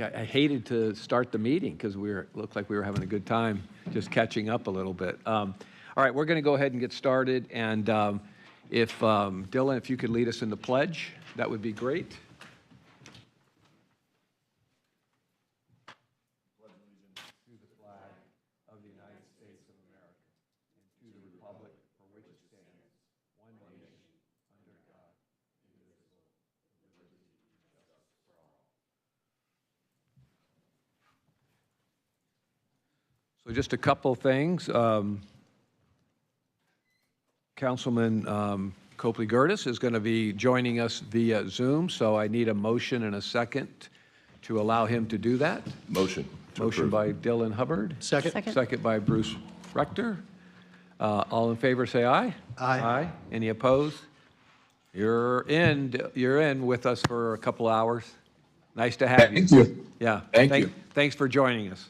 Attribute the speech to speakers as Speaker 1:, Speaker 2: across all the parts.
Speaker 1: I hated to start the meeting because looked like we were having a good time just catching up a little bit. All right, we're going to go ahead and get started. And if Dylan, if you could lead us in the pledge, that would be great. So just a couple things. Councilman Copley Gertis is going to be joining us via Zoom, so I need a motion and a second to allow him to do that.
Speaker 2: Motion.
Speaker 1: Motion by Dylan Hubbard.
Speaker 3: Second.
Speaker 1: Second by Bruce Rector. All in favor, say aye.
Speaker 3: Aye.
Speaker 1: Any opposed? You're in with us for a couple hours. Nice to have you.
Speaker 2: Thank you.
Speaker 1: Yeah.
Speaker 2: Thank you.
Speaker 1: Thanks for joining us.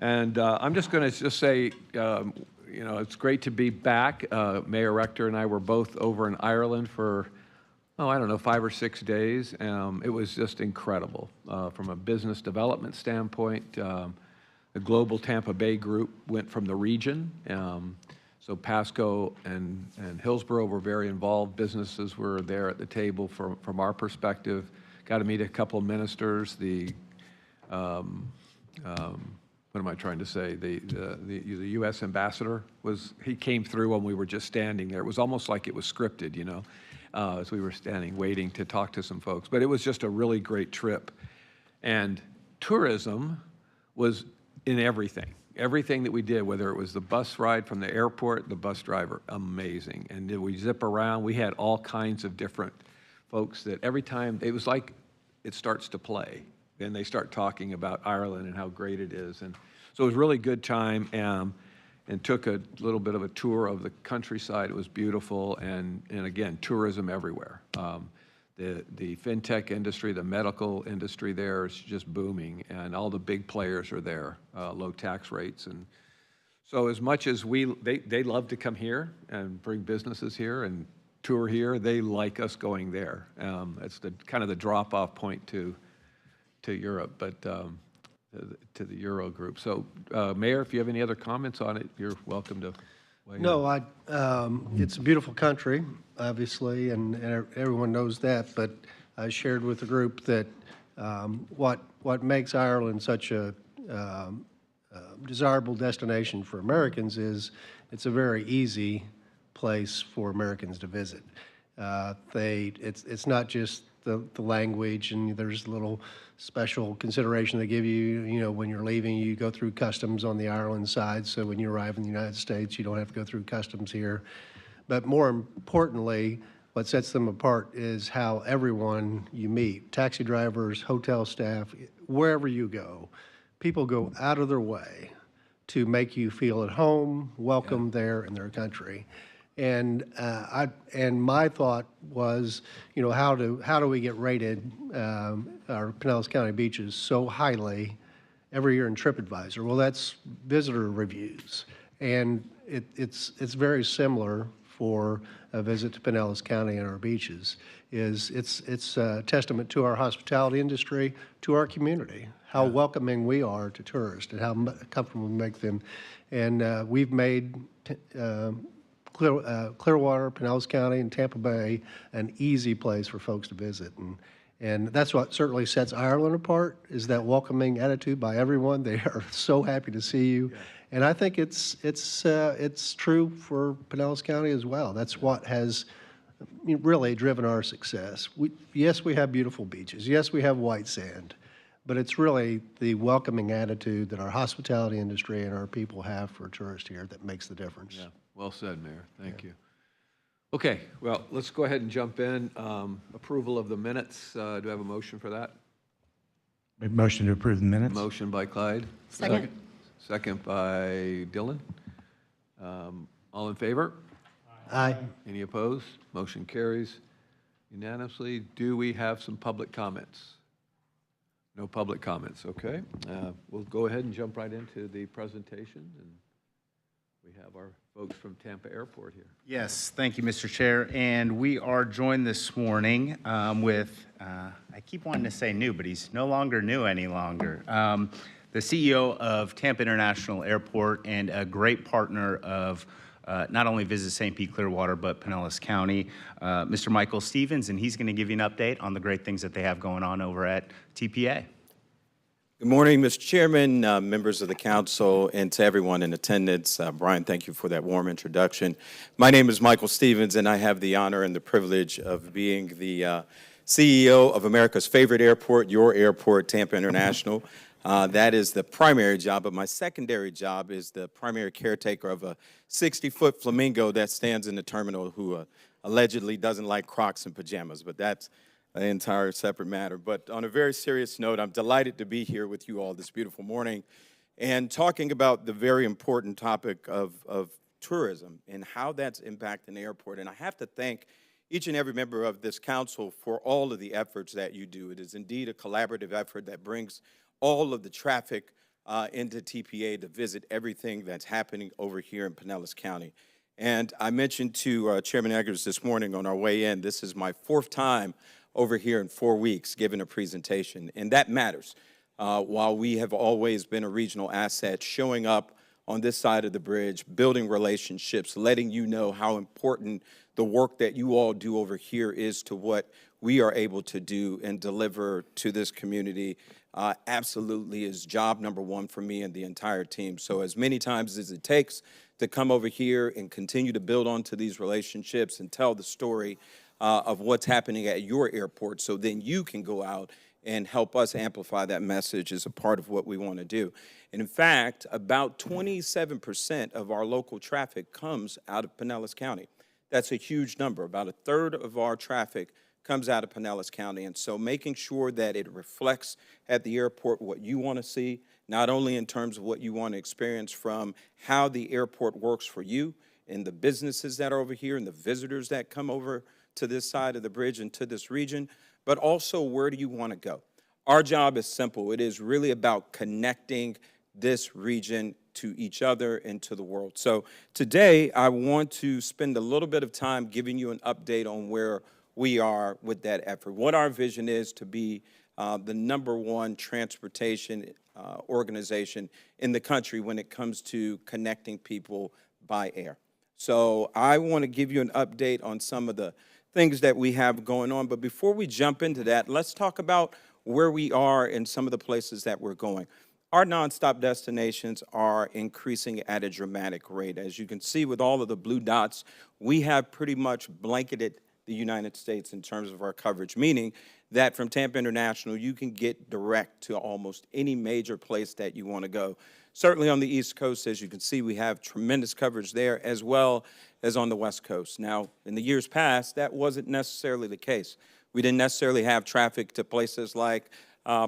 Speaker 1: I'm just going to say, it's great to be back. Mayor Rector and I were both over in Ireland for, 5 or 6 days. It was just incredible from a business development standpoint. The Global Tampa Bay Group went from the region. So Pasco and Hillsborough were very involved. Businesses were there at the table from our perspective. Got to meet a couple of ministers. What am I trying to say? The U.S. ambassador he came through when we were just standing there. It was almost like it was scripted, as we were standing waiting to talk to some folks. But it was just a really great trip. And tourism was in everything. Everything that we did, whether it was the bus ride from the airport, the bus driver, amazing. And then we zip around. We had all kinds of different folks that every time, it was like it starts to play. Then they start talking about Ireland and how great it is. And so it was a really good time and took a little bit of a tour of the countryside. It was beautiful. And again, tourism everywhere. The fintech industry, the medical industry there is just booming. And all the big players are there, low tax rates. And so as much as they love to come here and bring businesses here and tour here, they like us going there. It's kind of the drop-off point to Europe, but to the Euro group. So, Mayor, if you have any other comments on it, you're welcome to weigh in.
Speaker 3: No, it's a beautiful country, obviously, and everyone knows that, but I shared with the group that what makes Ireland such a desirable destination for Americans is it's a very easy place for Americans to visit. It's not just the language, and there's a little special consideration they give you, when you're leaving, you go through customs on the Ireland side, so when you arrive in the United States, you don't have to go through customs here. But more importantly, what sets them apart is how everyone you meet, taxi drivers, hotel staff, wherever you go, people go out of their way to make you feel at home, welcome there in their country. And and my thought was, you know, how do we get rated our Pinellas County beaches so highly every year in TripAdvisor? Well, that's visitor reviews, and it's very similar for a visit to Pinellas County and our beaches. It's a testament to our hospitality industry, to our community, how welcoming we are to tourists, and how comfortable we make them. And we've made Clearwater, Pinellas County, and Tampa Bay an easy place for folks to visit. And that's what certainly sets Ireland apart, is that welcoming attitude by everyone. They are so happy to see you. Yeah. And I think it's true for Pinellas County as well. That's what has really driven our success. Yes, we have beautiful beaches. Yes, we have white sand. But it's really the welcoming attitude that our hospitality industry and our people have for tourists here that makes the difference.
Speaker 1: Yeah, well said, Mayor. Thank you. Okay, well, let's go ahead and jump in. Approval of the minutes. Do I have a motion for that?
Speaker 2: Motion to approve the minutes.
Speaker 1: Motion by Clyde.
Speaker 4: Second.
Speaker 1: Second by Dylan. All in favor?
Speaker 3: Aye.
Speaker 1: Any opposed? Motion carries unanimously. Do we have some public comments? No public comments, okay. We'll go ahead and jump right into the presentation, and we have our folks from Tampa Airport here.
Speaker 5: Yes, thank you, Mr. Chair. And we are joined this morning with, I keep wanting to say new, but he's no longer new any longer, the CEO of Tampa International Airport and a great partner of not only Visit St. Pete Clearwater, but Pinellas County, Mr. Michael Stevens, and he's going to give you an update on the great things that they have going on over at TPA.
Speaker 6: Good morning, Mr. Chairman, members of the council, and to everyone in attendance. Brian, thank you for that warm introduction. My name is Michael Stevens, and I have the honor and the privilege of being the CEO of America's favorite airport, your airport, Tampa International. That is the primary job, but my secondary job is the primary caretaker of a 60-foot flamingo that stands in the terminal who allegedly doesn't like Crocs and pajamas, but that's an entire separate matter. But on a very serious note, I'm delighted to be here with you all this beautiful morning and talking about the very important topic of tourism and how that's impacting the airport. And I have to thank each and every member of this council for all of the efforts that you do. It is indeed a collaborative effort that brings all of the traffic into TPA to visit everything that's happening over here in Pinellas County. And I mentioned to Chairman Eggers this morning on our way in, this is my 4th time over here in 4 weeks giving a presentation, and that matters. While we have always been a regional asset, showing up on this side of the bridge, building relationships, letting you know how important the work that you all do over here is to what we are able to do and deliver to this community absolutely is job number 1 for me and the entire team. So as many times as it takes to come over here and continue to build onto these relationships and tell the story of what's happening at your airport, so then you can go out and help us amplify that message is a part of what we want to do. And in fact, about 27% of our local traffic comes out of Pinellas County. That's a huge number. About 1/3 of our traffic comes out of Pinellas County. And so making sure that it reflects at the airport what you want to see, not only in terms of what you want to experience from how the airport works for you and the businesses that are over here and the visitors that come over to this side of the bridge and to this region, but also where do you want to go? Our job is simple. It is really about connecting this region to each other and to the world. So today I want to spend a little bit of time giving you an update on where we are with that effort, what our vision is to be the #1 transportation organization in the country when it comes to connecting people by air. So I want to give you an update on some of the things that we have going on. But before we jump into that, let's talk about where we are and some of the places that we're going. Our nonstop destinations are increasing at a dramatic rate. As you can see with all of the blue dots, we have pretty much blanketed the United States in terms of our coverage, meaning that from Tampa International, you can get direct to almost any major place that you want to go. Certainly on the East Coast, as you can see, we have tremendous coverage there as well as on the West Coast. Now, in the years past, that wasn't necessarily the case. We didn't necessarily have traffic to places like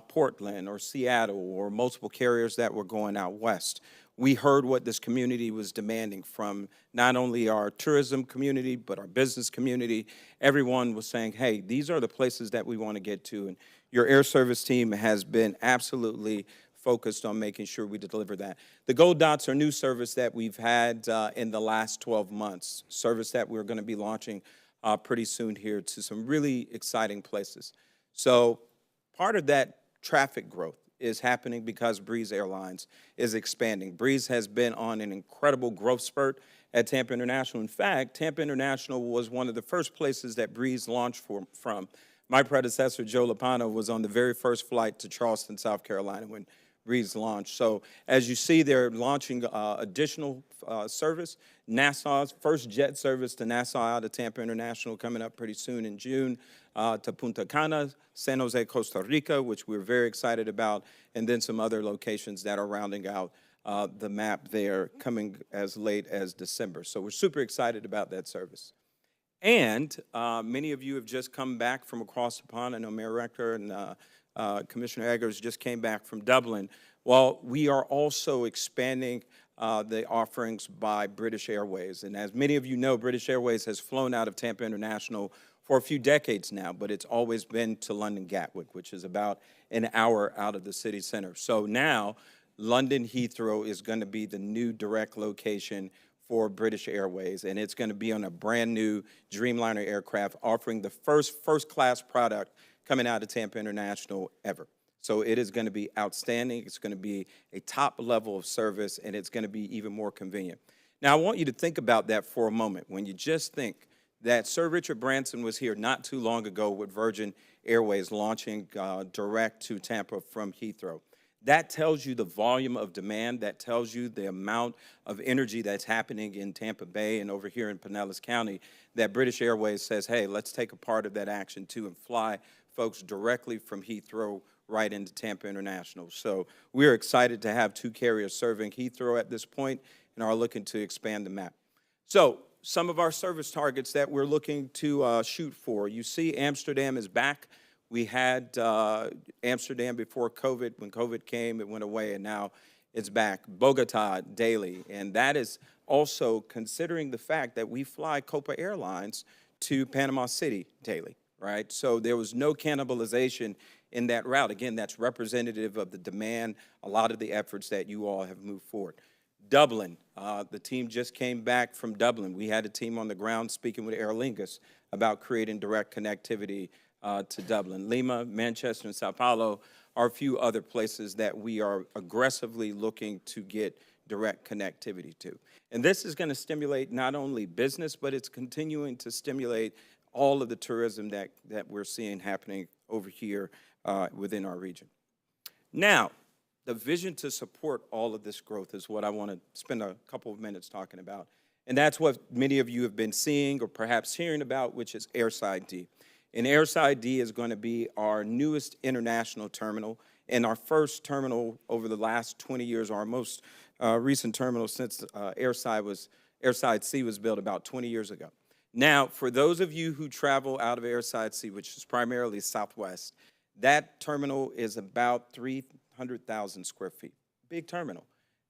Speaker 6: Portland or Seattle or multiple carriers that were going out west. we heard what this community was demanding from not only our tourism community, but our business community. Everyone was saying, hey, these are the places that we want to get to. And your air service team has been absolutely focused on making sure we deliver that. The Gold Dots are new service that we've had in the last 12 months, service that we're going to be launching pretty soon here to some really exciting places. So part of that traffic growth is happening because Breeze Airlines is expanding. Breeze has been on an incredible growth spurt at Tampa International. In fact, Tampa International was one of the first places that Breeze launched from. My predecessor, Joe Lopano, was on the very first flight to Charleston, South Carolina when Breeze launched. So as you see, they're launching additional service. Nassau's first jet service to Nassau out of Tampa International coming up pretty soon in June, to Punta Cana, San Jose, Costa Rica, which we're very excited about, and then some other locations that are rounding out the map there coming as late as December. So we're super excited about that service. And many of you have just come back from across the pond. I know Mayor Rector and Commissioner Eggers just came back from Dublin. Well, we are also expanding the offerings by British Airways. And as many of you know, British Airways has flown out of Tampa International for a few decades now, but it's always been to London Gatwick, which is about an hour out of the city center. So now London Heathrow is going to be the new direct location for British Airways, and it's going to be on a brand new Dreamliner aircraft offering the first-class product coming out of Tampa International ever. So it is going to be outstanding. It's going to be a top level of service, and it's going to be even more convenient. Now, I want you to think about that for a moment. When you just think that Sir Richard Branson was here not too long ago with Virgin Airways launching direct to Tampa from Heathrow. That tells you the volume of demand. That tells you the amount of energy that's happening in Tampa Bay and over here in Pinellas County, that British Airways says, hey, let's take a part of that action too and fly folks directly from Heathrow right into Tampa International. So we're excited to have two carriers serving Heathrow at this point and are looking to expand the map. So some of our service targets that we're looking to shoot for. You see Amsterdam is back. We had Amsterdam before COVID. When COVID came, it went away, and now it's back. Bogota daily, and that is also considering the fact that we fly Copa Airlines to Panama City daily, right? So there was no cannibalization in that route. Again, that's representative of the demand, a lot of the efforts that you all have moved forward. Dublin, the team just came back from Dublin. We had a team on the ground speaking with Aer Lingus about creating direct connectivity to Dublin. Lima, Manchester, and Sao Paulo are a few other places that we are aggressively looking to get direct connectivity to. And this is going to stimulate not only business, but it's continuing to stimulate all of the tourism that we're seeing happening over here within our region. Now, the vision to support all of this growth is what I want to spend a couple of minutes talking about. And that's what many of you have been seeing or perhaps hearing about, which is Airside D. And Airside D is going to be our newest international terminal and our first terminal over the last 20 years, our most recent terminal since Airside C was built about 20 years ago. Now, for those of you who travel out of Airside C, which is primarily Southwest, that terminal is about 300,000 square feet. Big terminal.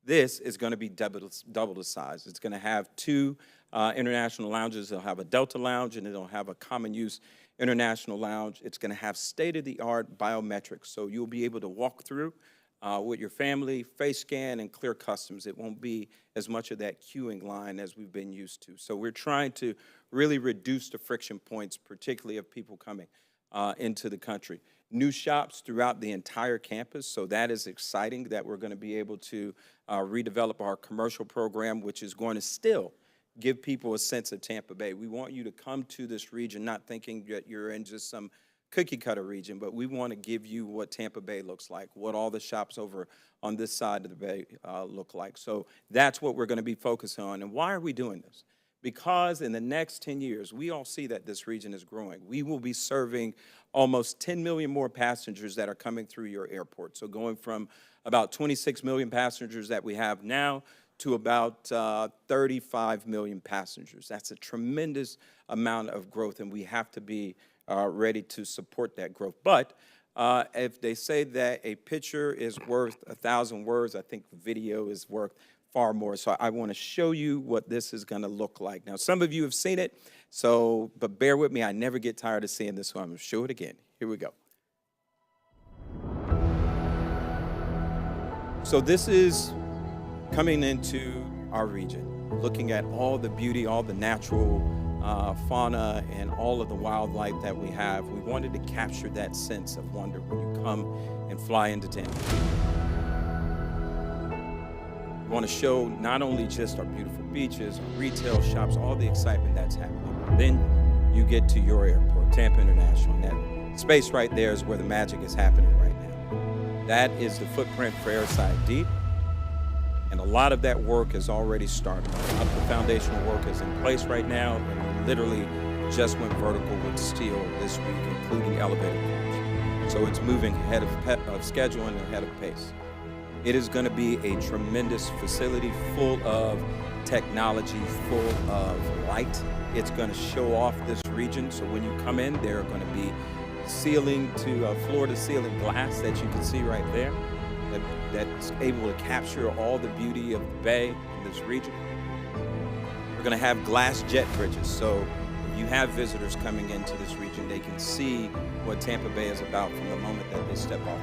Speaker 6: This is going to be double the size. It's going to have two international lounges. It'll have a Delta lounge, and it'll have a common use international lounge. It's going to have state-of-the-art biometrics, so you'll be able to walk through with your family, face scan, and clear customs. It won't be as much of that queuing line as we've been used to. So we're trying to really reduce the friction points, particularly of people coming into the country. New shops throughout the entire campus, so that is exciting that we're going to be able to redevelop our commercial program, which is going to still give people a sense of Tampa Bay. We want you to come to this region not thinking that you're in just some cookie-cutter region, but we want to give you what Tampa Bay looks like, what all the shops over on this side of the bay look like. So that's what we're going to be focused on. And why are we doing this? Because in the next 10 years, we all see that this region is growing. We will be serving almost 10 million more passengers that are coming through your airport. So going from about 26 million passengers that we have now to about 35 million passengers. That's a tremendous amount of growth, and we have to be ready to support that growth. But if they say that a picture is worth 1,000 words, I think video is worth far more. So I want to show you what this is going to look like. Now, some of you have seen it, so, but bear with me. I never get tired of seeing this, so I'm going to show it again. Here we go. So this is coming into our region, looking at all the beauty, all the natural fauna, and all of the wildlife that we have. We wanted to capture that sense of wonder when you come and fly into Tampa. We want to show not only just our beautiful beaches, our retail shops, all the excitement that's happening. Then you get to your airport, Tampa International, and that space right there is where the magic is happening right now. That is the footprint for Airside D. And a lot of that work has already started. A lot of the foundational work is in place right now, and we literally just went vertical with steel this week, including elevator cars. So it's moving ahead of schedule and ahead of pace. It is going to be a tremendous facility full of technology, full of light. It's going to show off this region. So when you come in, there are going to be ceiling to floor-to-ceiling glass that you can see right there. That's able to capture all the beauty of the bay in this region. We're going to have glass jet bridges, so if you have visitors coming into this region, they can see what Tampa Bay is about from the moment that they step off.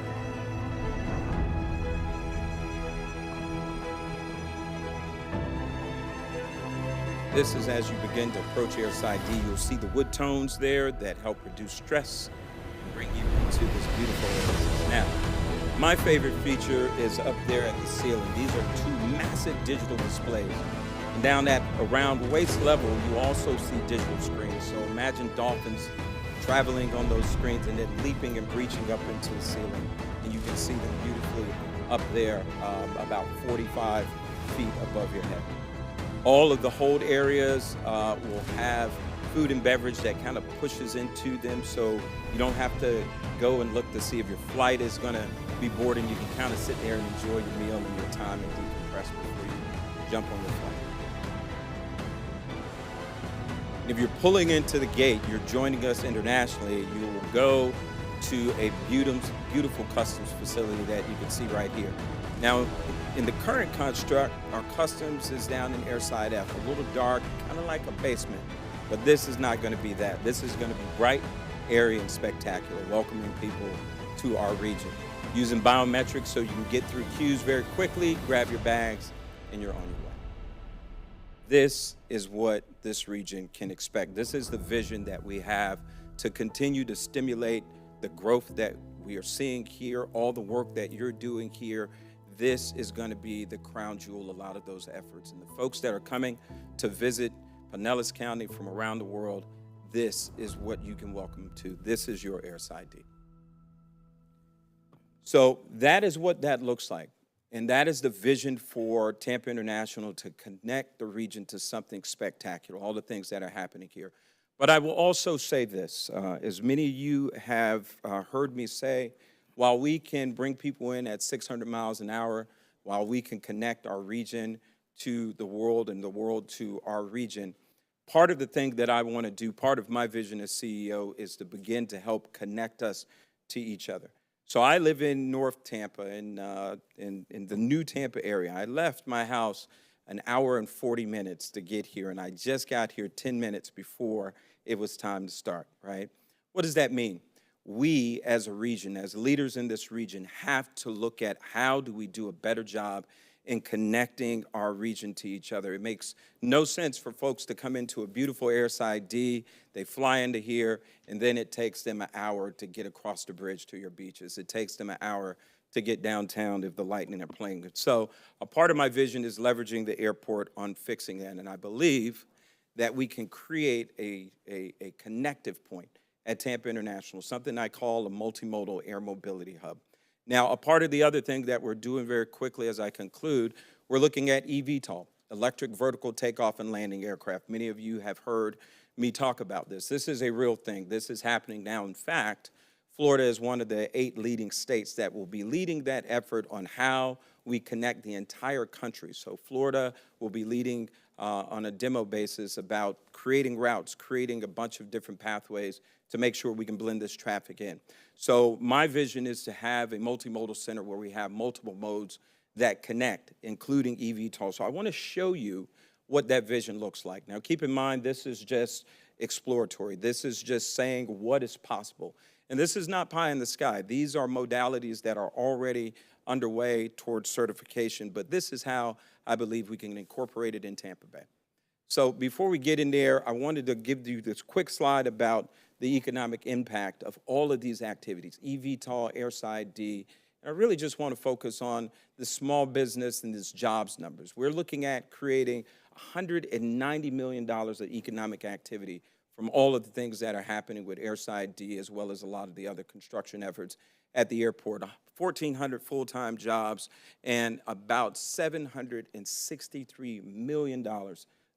Speaker 6: This is as you begin to approach Airside D, you'll see the wood tones there that help reduce stress and bring you into this beautiful area. Now, my favorite feature is up there at the ceiling. These are two massive digital displays. And down at around waist level, you also see digital screens. So imagine dolphins traveling on those screens and then leaping and breaching up into the ceiling. And you can see them beautifully up there, about 45 feet above your head. All of the hold areas will have food and beverage that kind of pushes into them, so you don't have to go and look to see if your flight is going to be boarding. You can kind of sit there and enjoy your meal and your time and decompress before you jump on your flight. And if you're pulling into the gate, you're joining us internationally, you will go to a beautiful customs facility that you can see right here. Now, in the current construct, our customs is down in Airside F, a little dark, kind of like a basement. But this is not going to be that. This is going to be bright, airy, and spectacular, welcoming people to our region. Using biometrics so you can get through queues very quickly, grab your bags, and you're on your way. This is what this region can expect. This is the vision that we have to continue to stimulate the growth that we are seeing here, all the work that you're doing here. This is going to be the crown jewel, a lot of those efforts. And the folks that are coming to visit Pinellas County from around the world, this is what you can welcome to. This is your Airside D. So that is what that looks like. And that is the vision for Tampa International, to connect the region to something spectacular, all the things that are happening here. But I will also say this, as many of you have heard me say, while we can bring people in at 600 miles an hour, while we can connect our region to the world and the world to our region, part of the thing that I want to do, part of my vision as CEO, is to begin to help connect us to each other. So I live in North Tampa, in the new Tampa area. I left my house an hour and 40 minutes to get here, and I just got here 10 minutes before it was time to start, right? What does that mean? We, as a region, as leaders in this region, have to look at how do we do a better job in connecting our region to each other. It makes no sense for folks to come into a beautiful Airside D, they fly into here, and then it takes them an hour to get across the bridge to your beaches. It takes them an hour to get downtown if the Lightning are playing it. So a part of my vision is leveraging the airport on fixing that, and I believe that we can create a connective point at Tampa International, something I call a multimodal air mobility hub. Now, a part of the other thing that we're doing very quickly as I conclude, we're looking at eVTOL, electric vertical takeoff and landing aircraft. Many of you have heard me talk about this. This is a real thing. This is happening now. In fact, Florida is one of the 8 leading states that will be leading that effort on how we connect the entire country. So Florida will be leading on a demo basis about creating routes, creating a bunch of different pathways to make sure we can blend this traffic in. So my vision is to have a multimodal center where we have multiple modes that connect, including eVTOL. So I want to show you what that vision looks like. Now, keep in mind, this is just exploratory. This is just saying what is possible. And this is not pie in the sky. These are modalities that are already underway towards certification, but this is how I believe we can incorporate it in Tampa Bay. So before we get in there, I wanted to give you this quick slide about the economic impact of all of these activities, eVTOL, Airside D. And I really just want to focus on the small business and these jobs numbers. We're looking at creating $190 million of economic activity from all of the things that are happening with Airside D, as well as a lot of the other construction efforts at the airport. 1,400 full-time jobs and about $763 million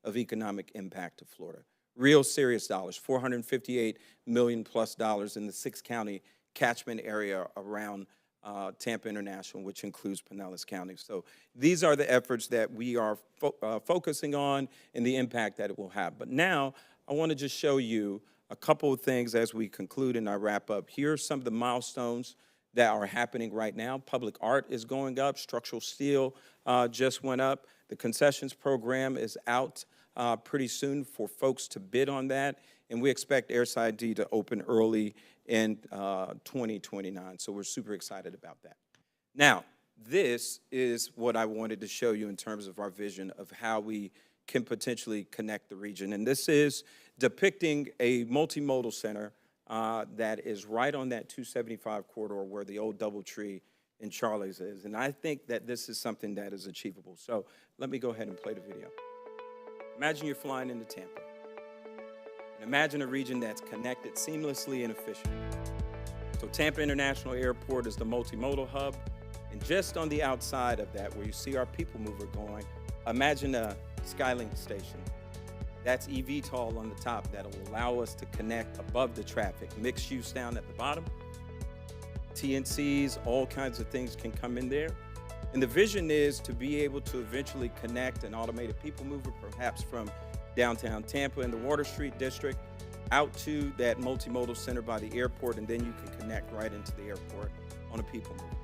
Speaker 6: of economic impact to Florida. Real serious dollars, $458 million plus in the 6-county catchment area around Tampa International, which includes Pinellas County. So these are the efforts that we are focusing on and the impact that it will have. But now I want to just show you a couple of things as we conclude and I wrap up. Here are some of the milestones that are happening right now. Public art is going up. Structural steel just went up. The concessions program is out pretty soon for folks to bid on that. And we expect Airside D to open early in 2029. So we're super excited about that. Now, this is what I wanted to show you in terms of our vision of how we can potentially connect the region. And this is depicting a multimodal center that is right on that 275 corridor where the old DoubleTree in Charlie's is. And I think that this is something that is achievable. So let me go ahead and play the video. Imagine you're flying into Tampa. And imagine a region that's connected seamlessly and efficiently. So Tampa International Airport is the multimodal hub. And just on the outside of that, where you see our people mover going, imagine a Skylink station. That's eVTOL on the top that will allow us to connect above the traffic. Mixed use down at the bottom. TNCs, all kinds of things can come in there. And the vision is to be able to eventually connect an automated people mover, perhaps from downtown Tampa in the Water Street district, out to that multimodal center by the airport, and then you can connect right into the airport on a people mover.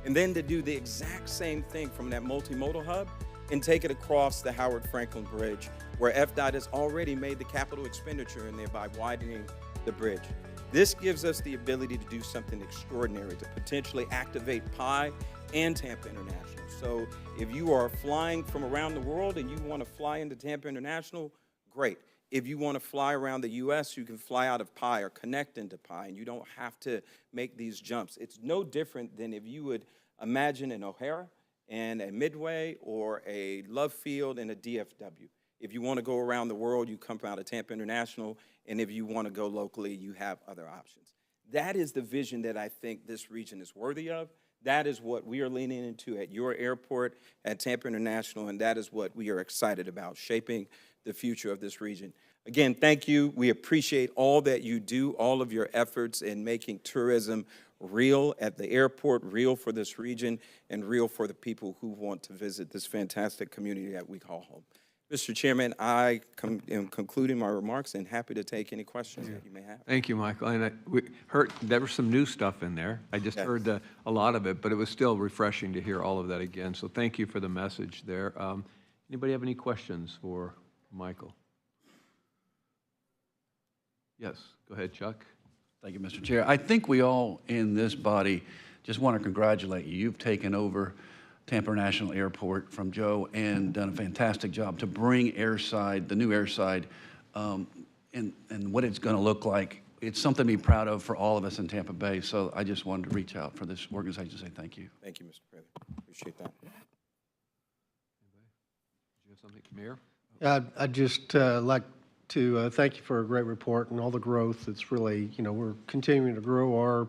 Speaker 6: And then to do the exact same thing from that multimodal hub and take it across the Howard Franklin Bridge, where FDOT has already made the capital expenditure in there by widening the bridge. This gives us the ability to do something extraordinary, to potentially activate PI and Tampa International. So if you are flying from around the world and you want to fly into Tampa International, great. If you want to fly around the U.S., you can fly out of PI or connect into PI, and you don't have to make these jumps. It's no different than if you would imagine an O'Hara and a Midway or a Love Field and a DFW. If you want to go around the world, you come out of Tampa International, and if you want to go locally, you have other options. That is the vision that I think this region is worthy of. That is what we are leaning into at your airport, at Tampa International, and that is what we are excited about, shaping the future of this region. Again, thank you. We appreciate all that you do, all of your efforts in making tourism real at the airport, real for this region, and real for the people who want to visit this fantastic community that we call home. Mr. Chairman, I am concluding my remarks and happy to take any questions that you may have.
Speaker 1: Thank you, Michael. And we heard there was some new stuff in there. I just heard a lot of it, but it was still refreshing to hear all of that again. So thank you for the message there. Anybody have any questions for Michael? Yes, go ahead, Chuck.
Speaker 4: Thank you, Mr. Chair. I think we all in this body just want to congratulate you. You've taken over Tampa International Airport from Joe and done a fantastic job to bring Airside, the new Airside, and what it's going to look like. It's something to be proud of for all of us in Tampa Bay. So I just wanted to reach out for this organization to say thank you.
Speaker 6: Thank you, Mr. President. Appreciate that.
Speaker 1: Do you have something, Mayor?
Speaker 3: I'd just like to thank you for a great report and all the growth. It's really, we're continuing to grow our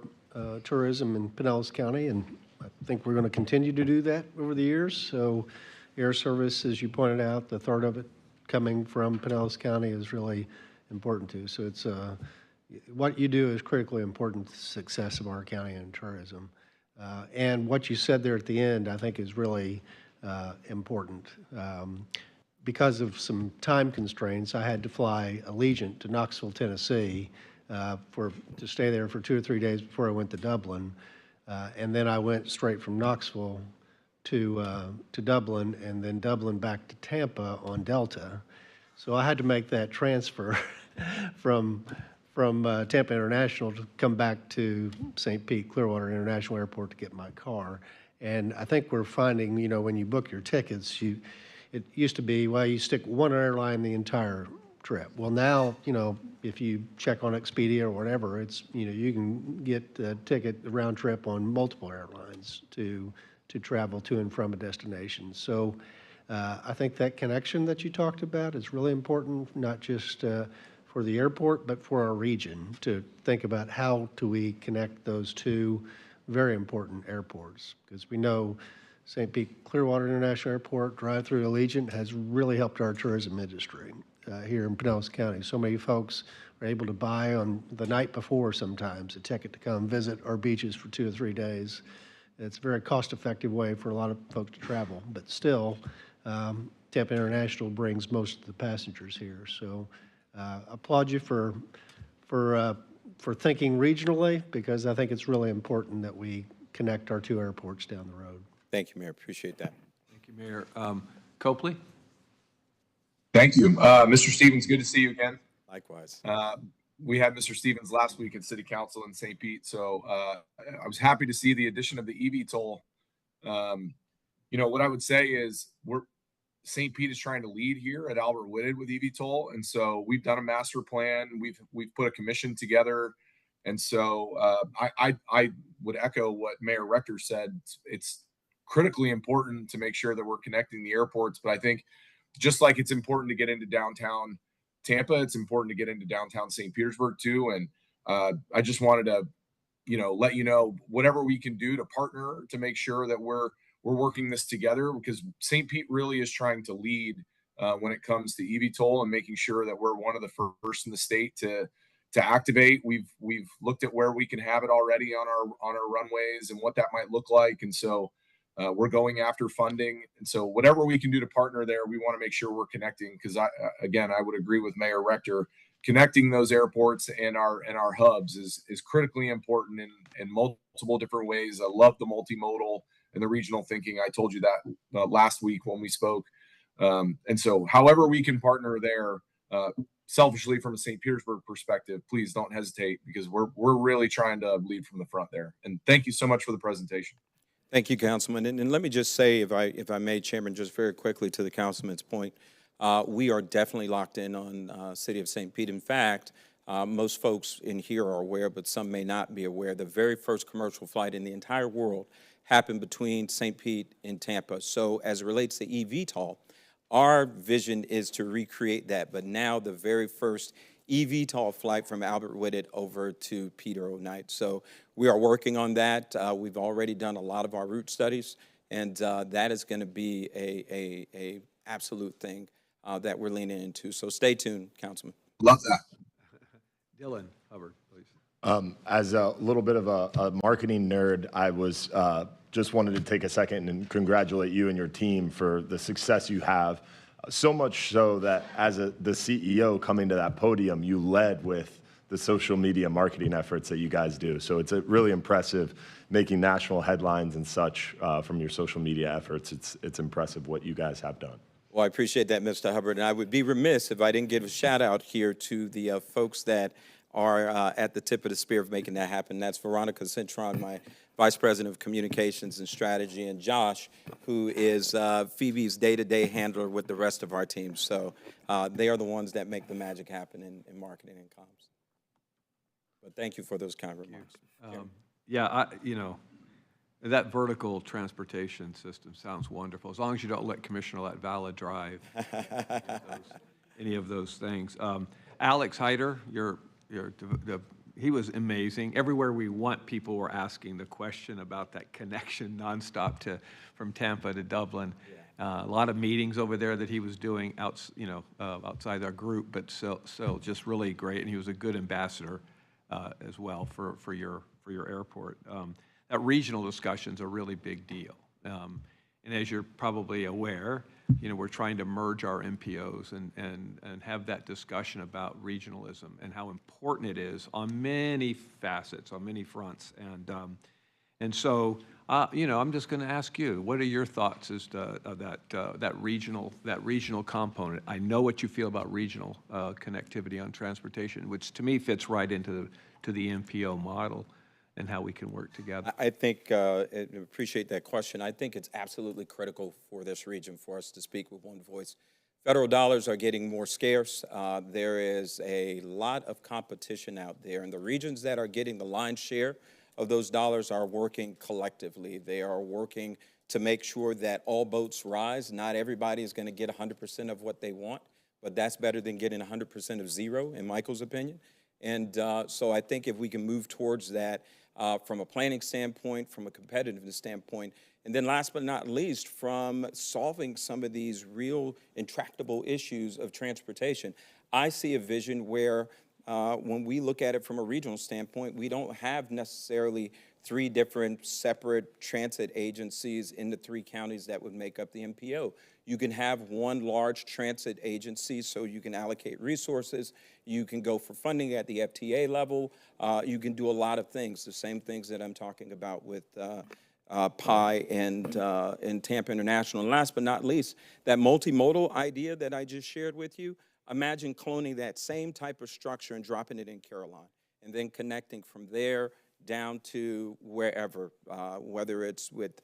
Speaker 3: tourism in Pinellas County, and I think we're going to continue to do that over the years. So air service, as you pointed out, the third of it coming from Pinellas County is really important too. So it's what you do is critically important to the success of our county and tourism. And what you said there at the end, I think, is really important. Because of some time constraints, I had to fly Allegiant to Knoxville, Tennessee, to stay there for 2 or 3 days before I went to Dublin. And then I went straight from Knoxville to Dublin, and then Dublin back to Tampa on Delta. So I had to make that transfer from Tampa International to come back to St. Pete Clearwater International Airport to get my car. And I think we're finding, you know, when you book your tickets, it used to be, well, you stick one airline the entire trip. Well, now, you know, if you check on Expedia or whatever, it's, you know, you can get a ticket round trip on multiple airlines to travel to and from a destination. So I think that connection that you talked about is really important, not just for the airport, but for our region, to think about how do we connect those two very important airports. Because we know St. Pete Clearwater International Airport, drive-through Allegiant has really helped our tourism industry here in Pinellas County. So many folks are able to buy on the night before sometimes a ticket to come visit our beaches for 2 or 3 days. It's a very cost-effective way for a lot of folks to travel, but still, Tampa International brings most of the passengers here. So applaud you for thinking regionally, because I think it's really important that we connect our two airports down the road.
Speaker 6: Thank you, Mayor. Appreciate that.
Speaker 1: Thank you, Mayor. Copley?
Speaker 7: Thank you. Mr. Stevens, good to see you again.
Speaker 6: Likewise.
Speaker 7: We had Mr. Stevens last week at City Council in St. Pete, so I was happy to see the addition of the EV toll. You know, what I would say is St. Pete is trying to lead here at Albert Whitted with EV toll, and so we've done a master plan. We've put a commission together, and so I would echo what Mayor Rector said. It's critically important to make sure that we're connecting the airports, but I think just like it's important to get into downtown Tampa, it's important to get into downtown St. Petersburg too. And I just wanted to, you know, let you know whatever we can do to partner to make sure that we're working this together, because St. Pete really is trying to lead when it comes to EV toll and making sure that we're one of the first in the state to activate. We've looked at where we can have it already on our runways and what that might look like, and so we're going after funding. And so whatever we can do to partner there, we want to make sure we're connecting, because I would agree with Mayor Rector. Connecting those airports and our hubs is critically important in multiple different ways. I love the multimodal and the regional thinking. I told you that last week when we spoke. And so however we can partner there, selfishly from a St. Petersburg perspective, please don't hesitate, because we're really trying to lead from the front there. And thank you so much for the presentation.
Speaker 6: Thank you, Councilman. And let me just say, if I may, Chairman, just very quickly to the Councilman's point, we are definitely locked in on City of St. Pete. In fact, most folks in here are aware, but some may not be aware, the very first commercial flight in the entire world happened between St. Pete and Tampa. So as it relates to eVTOL, our vision is to recreate that, but now the very first eVTOL flight from Albert Whitted over to Peter O'Knight. So we are working on that. We've already done a lot of our route studies, and that is going to be a absolute thing that we're leaning into. So stay tuned, Councilman.
Speaker 7: Love that.
Speaker 1: Dylan Hubbard, please.
Speaker 8: As a little bit of a marketing nerd, I was just wanted to take a second and congratulate you and your team for the success you have. So much so that as the CEO coming to that podium, you led with the social media marketing efforts that you guys do. So it's really impressive, making national headlines and such from your social media efforts. It's impressive what you guys have done.
Speaker 6: Well, I appreciate that, Mr. Hubbard. And I would be remiss if I didn't give a shout out here to the folks that are at the tip of the spear of making that happen. That's Veronica Cintron, my Vice President of Communications and Strategy, and Josh, who is Phoebe's day-to-day handler with the rest of our team. So they are the ones that make the magic happen in marketing and comms. But thank you for those kind remarks.
Speaker 1: Yeah, that vertical transportation system sounds wonderful, as long as you don't let Commissioner Latvala drive any of those things. Alex Hyder, he was amazing. Everywhere we went, people were asking the question about that connection nonstop from Tampa to Dublin. Yeah. A lot of meetings over there that he was doing outside our group, but so just really great. And he was a good ambassador as well for your airport. That regional discussion's a really big deal. And as you're probably aware, we're trying to merge our MPOs and have that discussion about regionalism and how important it is on many facets, on many fronts. And so, I'm just going to ask you, what are your thoughts as to that regional component? I know what you feel about regional connectivity on transportation, which to me fits right into the MPO model and how we can work together.
Speaker 6: I think, I appreciate that question. I think it's absolutely critical for this region for us to speak with one voice. Federal dollars are getting more scarce. There is a lot of competition out there, and the regions that are getting the lion's share of those dollars are working collectively. They are working to make sure that all boats rise. Not everybody is going to get 100% of what they want, but that's better than getting 100% of zero, in Michael's opinion. And so I think if we can move towards that from a planning standpoint, from a competitiveness standpoint, and then last but not least, from solving some of these real intractable issues of transportation, I see a vision where when we look at it from a regional standpoint, we don't have necessarily 3 different separate transit agencies in the 3 counties that would make up the MPO. You can have one large transit agency so you can allocate resources. You can go for funding at the FTA level. You can do a lot of things, the same things that I'm talking about with PI and Tampa International. And last but not least, that multimodal idea that I just shared with you, imagine cloning that same type of structure and dropping it in Caroline, and then connecting from there down to wherever, whether it's with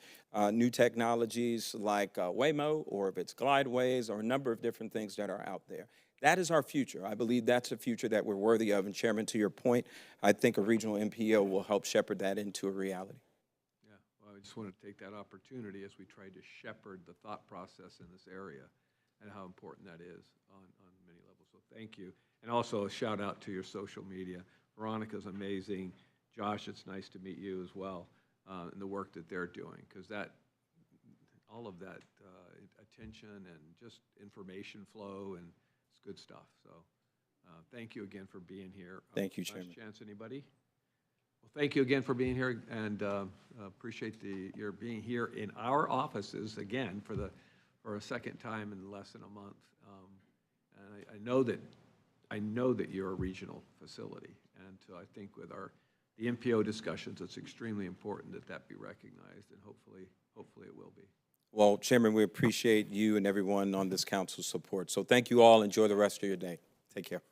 Speaker 6: new technologies like Waymo, or if it's Glideways, or a number of different things that are out there. That is our future. I believe that's a future that we're worthy of. And Chairman, to your point, I think a regional MPO will help shepherd that into a reality.
Speaker 1: Yeah, well, I just want to take that opportunity as we try to shepherd the thought process in this area and how important that is on many levels. So thank you. And also a shout out to your social media. Veronica's amazing. Josh, it's nice to meet you as well, and the work that they're doing, because all of that attention and just information flow, and it's good stuff. So thank you again for being here.
Speaker 6: Thank you,
Speaker 1: Last
Speaker 6: Chairman.
Speaker 1: chance, anybody? Well, thank you again for being here, and appreciate your being here in our offices again for a second time in less than a month. And I know that you're a regional facility, and so I think with the MPO discussions, it's extremely important that be recognized, and hopefully it will be.
Speaker 6: Well, Chairman, we appreciate you and everyone on this council's support. So thank you all. Enjoy the rest of your day. Take care.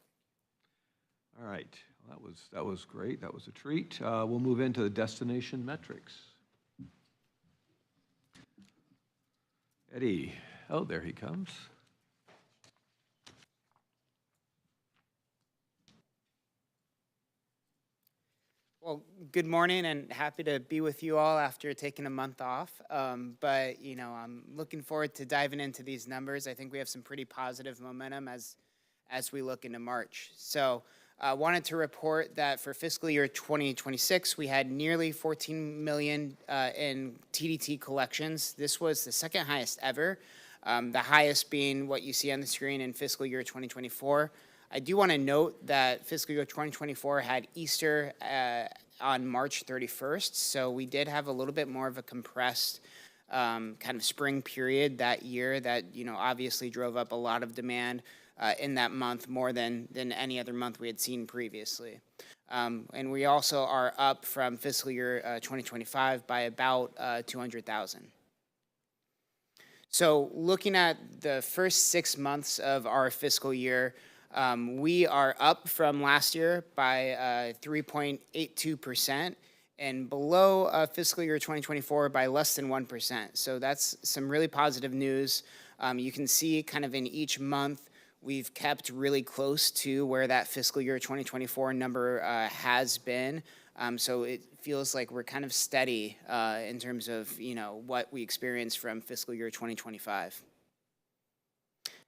Speaker 1: All right, well, that was great. That was a treat. We'll move into the destination metrics. Eddie, oh, there he comes.
Speaker 9: Well, good morning, and happy to be with you all after taking a month off. But I'm looking forward to diving into these numbers. I think we have some pretty positive momentum as we look into March. So I wanted to report that for fiscal year 2026, we had nearly 14 million in TDT collections. This was the second highest ever, the highest being what you see on the screen in fiscal year 2024. I do want to note that fiscal year 2024 had Easter on March 31st, so we did have a little bit more of a compressed kind of spring period that year that, obviously drove up a lot of demand in that month more than any other month we had seen previously. And we also are up from fiscal year 2025 by about 200,000. So looking at the first 6 months of our fiscal year, we are up from last year by 3.82% and below fiscal year 2024 by less than 1%. So that's some really positive news. You can see kind of in each month, we've kept really close to where that fiscal year 2024 number has been. So it feels like we're kind of steady in terms of, what we experienced from fiscal year 2025.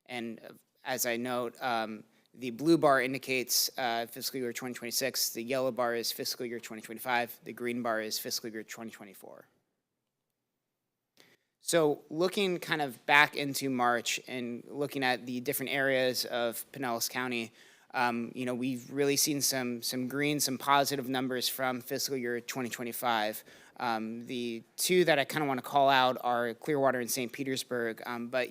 Speaker 9: And as I note, the blue bar indicates fiscal year 2026, the yellow bar is fiscal year 2025, the green bar is fiscal year 2024. So looking kind of back into March and looking at the different areas of Pinellas County, we've really seen some green, some positive numbers from fiscal year 2025. The two that I kind of want to call out are Clearwater and St. Petersburg. But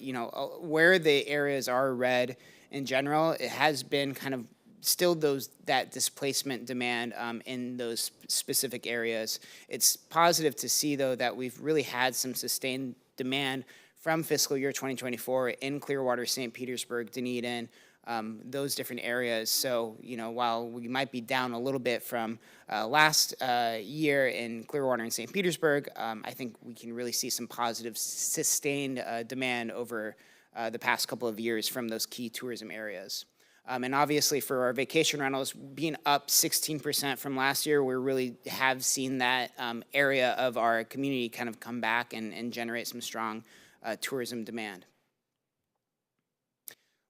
Speaker 9: where the areas are red in general, it has been kind of still that displacement demand in those specific areas. It's positive to see, though, that we've really had some sustained demand from fiscal year 2024 in Clearwater, St. Petersburg, Dunedin, those different areas. So, while we might be down a little bit from last year in Clearwater and St. Petersburg, I think we can really see some positive sustained demand over the past couple of years from those key tourism areas. And obviously for our vacation rentals being up 16% from last year, we really have seen that area of our community kind of come back and generate some strong tourism demand.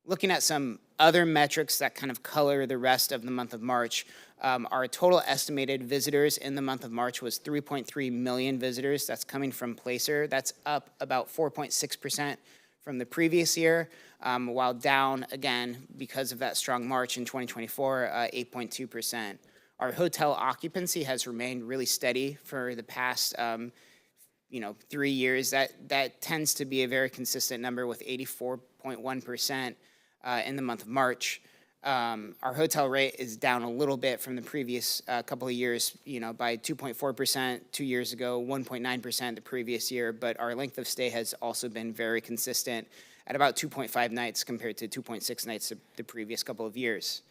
Speaker 9: Looking at some other metrics that kind of color the rest of the month of March, our total estimated visitors in the month of March was 3.3 million visitors. That's coming from Placer. That's up about 4.6% from the previous year, while down again because of that strong March in 2024, 8.2%. Our hotel occupancy has remained really steady for the past 3 years. That tends to be a very consistent number with 84.1% in the month of March. Our hotel rate is down a little bit from the previous couple of years, by 2.4% 2 years ago, 1.9% the previous year, but our length of stay has also been very consistent at about 2.5 nights compared to 2.6 nights the previous couple of years.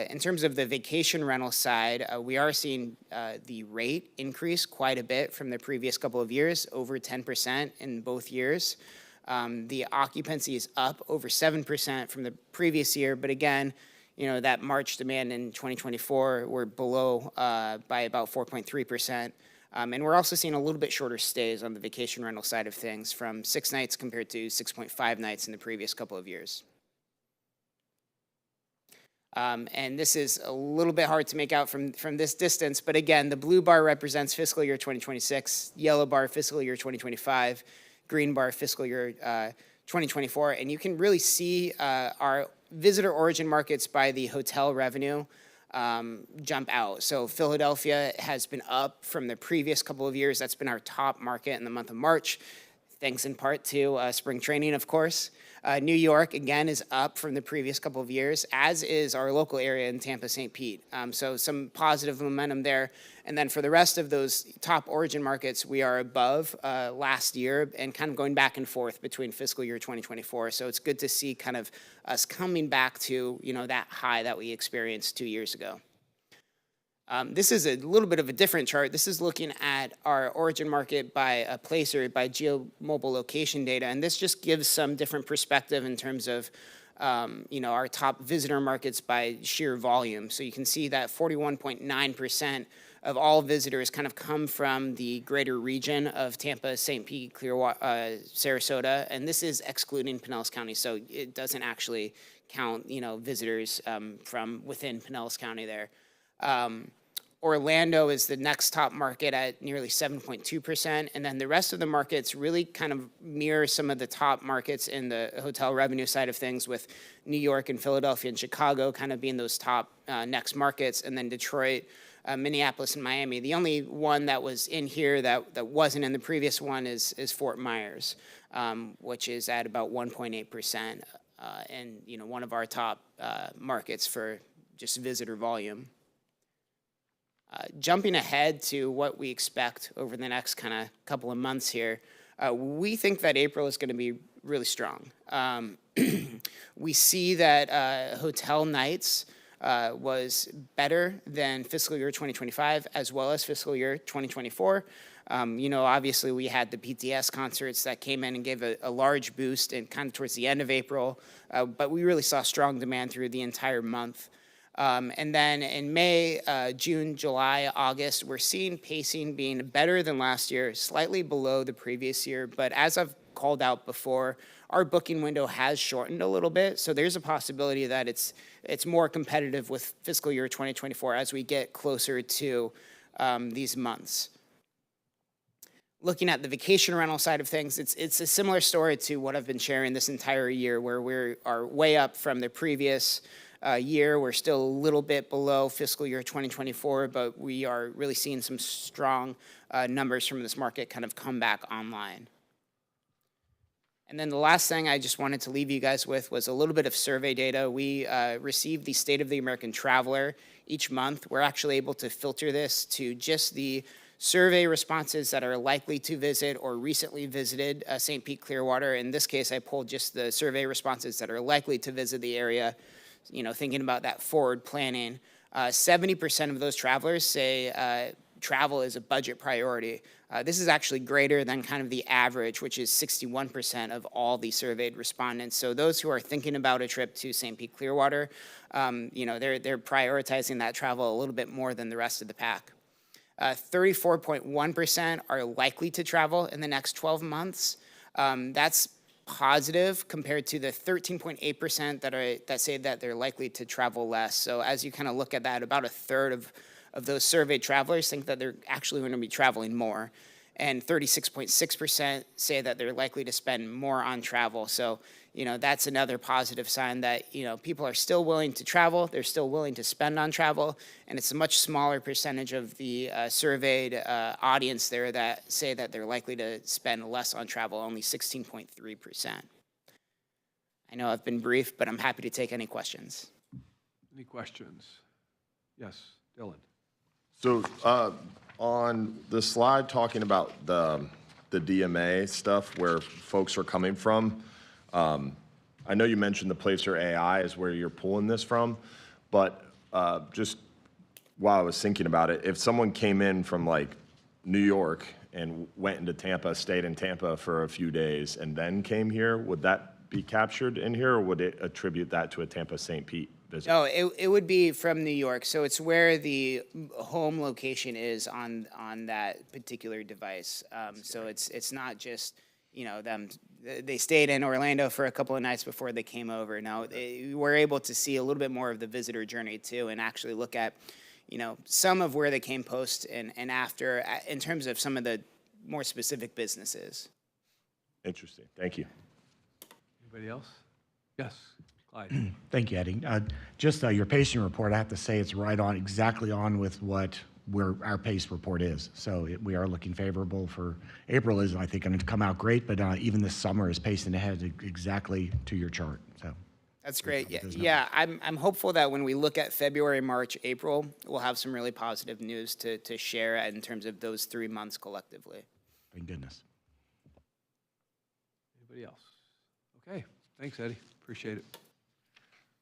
Speaker 9: In terms of the vacation rental side, we are seeing the rate increase quite a bit from the previous couple of years, over 10% in both years. The occupancy is up over 7% from the previous year, but again, that March demand in 2024, we're below by about 4.3%. And we're also seeing a little bit shorter stays on the vacation rental side of things, from 6 nights compared to 6.5 nights in the previous couple of years. And this is a little bit hard to make out from this distance, but again, the blue bar represents fiscal year 2026, yellow bar fiscal year 2025, green bar fiscal year 2024, and you can really see our visitor origin markets by the hotel revenue jump out. So Philadelphia has been up from the previous couple of years. That's been our top market in the month of March, thanks in part to spring training, of course. New York, again, is up from the previous couple of years, as is our local area in Tampa, St. Pete. So some positive momentum there. And then for the rest of those top origin markets, we are above last year and kind of going back and forth between fiscal year 2024. So it's good to see kind of us coming back to, that high that we experienced 2 years ago. This is a little bit of a different chart. This is looking at our origin market by a Placer, by geomobile location data, and this just gives some different perspective in terms of our top visitor markets by sheer volume. So you can see that 41.9% of all visitors kind of come from the greater region of Tampa, St. Pete, Clearwater, Sarasota, and this is excluding Pinellas County, so it doesn't actually count, visitors from within Pinellas County there. Orlando is the next top market at nearly 7.2%, and then the rest of the markets really kind of mirror some of the top markets in the hotel revenue side of things, with New York and Philadelphia and Chicago kind of being those top next markets, and then Detroit, Minneapolis, and Miami. The only one that was in here that wasn't in the previous one is Fort Myers, which is at about 1.8%, and one of our top markets for just visitor volume. Jumping ahead to what we expect over the next kind of couple of months here, we think that April is going to be really strong. We see that hotel nights was better than fiscal year 2025 as well as fiscal year 2024. Obviously we had the BTS concerts that came in and gave a large boost and kind of towards the end of April, but we really saw strong demand through the entire month. And then in May, June, July, August, we're seeing pacing being better than last year, slightly below the previous year. But as I've called out before, our booking window has shortened a little bit. So there's a possibility that it's more competitive with fiscal year 2024 as we get closer to these months. Looking at the vacation rental side of things, it's a similar story to what I've been sharing this entire year, where we are way up from the previous year. We're still a little bit below fiscal year 2024, but we are really seeing some strong numbers from this market kind of come back online. And then the last thing I just wanted to leave you guys with was a little bit of survey data. We receive the State of the American Traveler each month. We're actually able to filter this to just the survey responses that are likely to visit or recently visited St. Pete Clearwater. In this case, I pulled just the survey responses that are likely to visit the area, you know, thinking about that forward planning. 70% of those travelers say travel is a budget priority. This is actually greater than kind of the average, which is 61% of all the surveyed respondents. So those who are thinking about a trip to St. Pete Clearwater, you know, they're prioritizing that travel a little bit more than the rest of the pack. 34.1% are likely to travel in the next 12 months. That's positive compared to the 13.8% that say that they're likely to travel less. So as you kind of look at that, about a third of those surveyed travelers think that they're actually going to be traveling more. And 36.6% say that they're likely to spend more on travel. So, you know, that's another positive sign that, you know, people are still willing to travel. They're still willing to spend on travel. And it's a much smaller percentage of the surveyed audience there that say that they're likely to spend less on travel, only 16.3%. I know I've been brief, but I'm happy to take any questions.
Speaker 1: Any questions? Yes, Dylan.
Speaker 8: So on the slide talking about the DMA stuff, where folks are coming from, I know you mentioned the Placer AI is where you're pulling this from, but just while I was thinking about it, if someone came in from like New York and went into Tampa, stayed in Tampa for a few days, and then came here, would that be captured in here, or would it attribute that to a Tampa St. Pete visit?
Speaker 9: No, it would be from New York. So it's where the home location is on that particular device. So it's not just, you know, they stayed in Orlando for a couple of nights before they came over. No, we're able to see a little bit more of the visitor journey too, and actually look at, you know, some of where they came post and after in terms of some of the more specific businesses.
Speaker 8: Interesting. Thank you.
Speaker 1: Anybody else? Yes, Clyde.
Speaker 2: Thank you, Eddie. Just your pacing report, I have to say it's right on, exactly on with where our pace report is. So we are looking favorable for April is, I think, going to come out great, but even this summer is pacing ahead exactly to your chart. So
Speaker 9: that's great. Yeah, I'm hopeful that when we look at February, March, April, we'll have some really positive news to share in terms of those 3 months collectively.
Speaker 2: Thank goodness.
Speaker 1: Anybody else? Okay, thanks, Eddie. Appreciate it.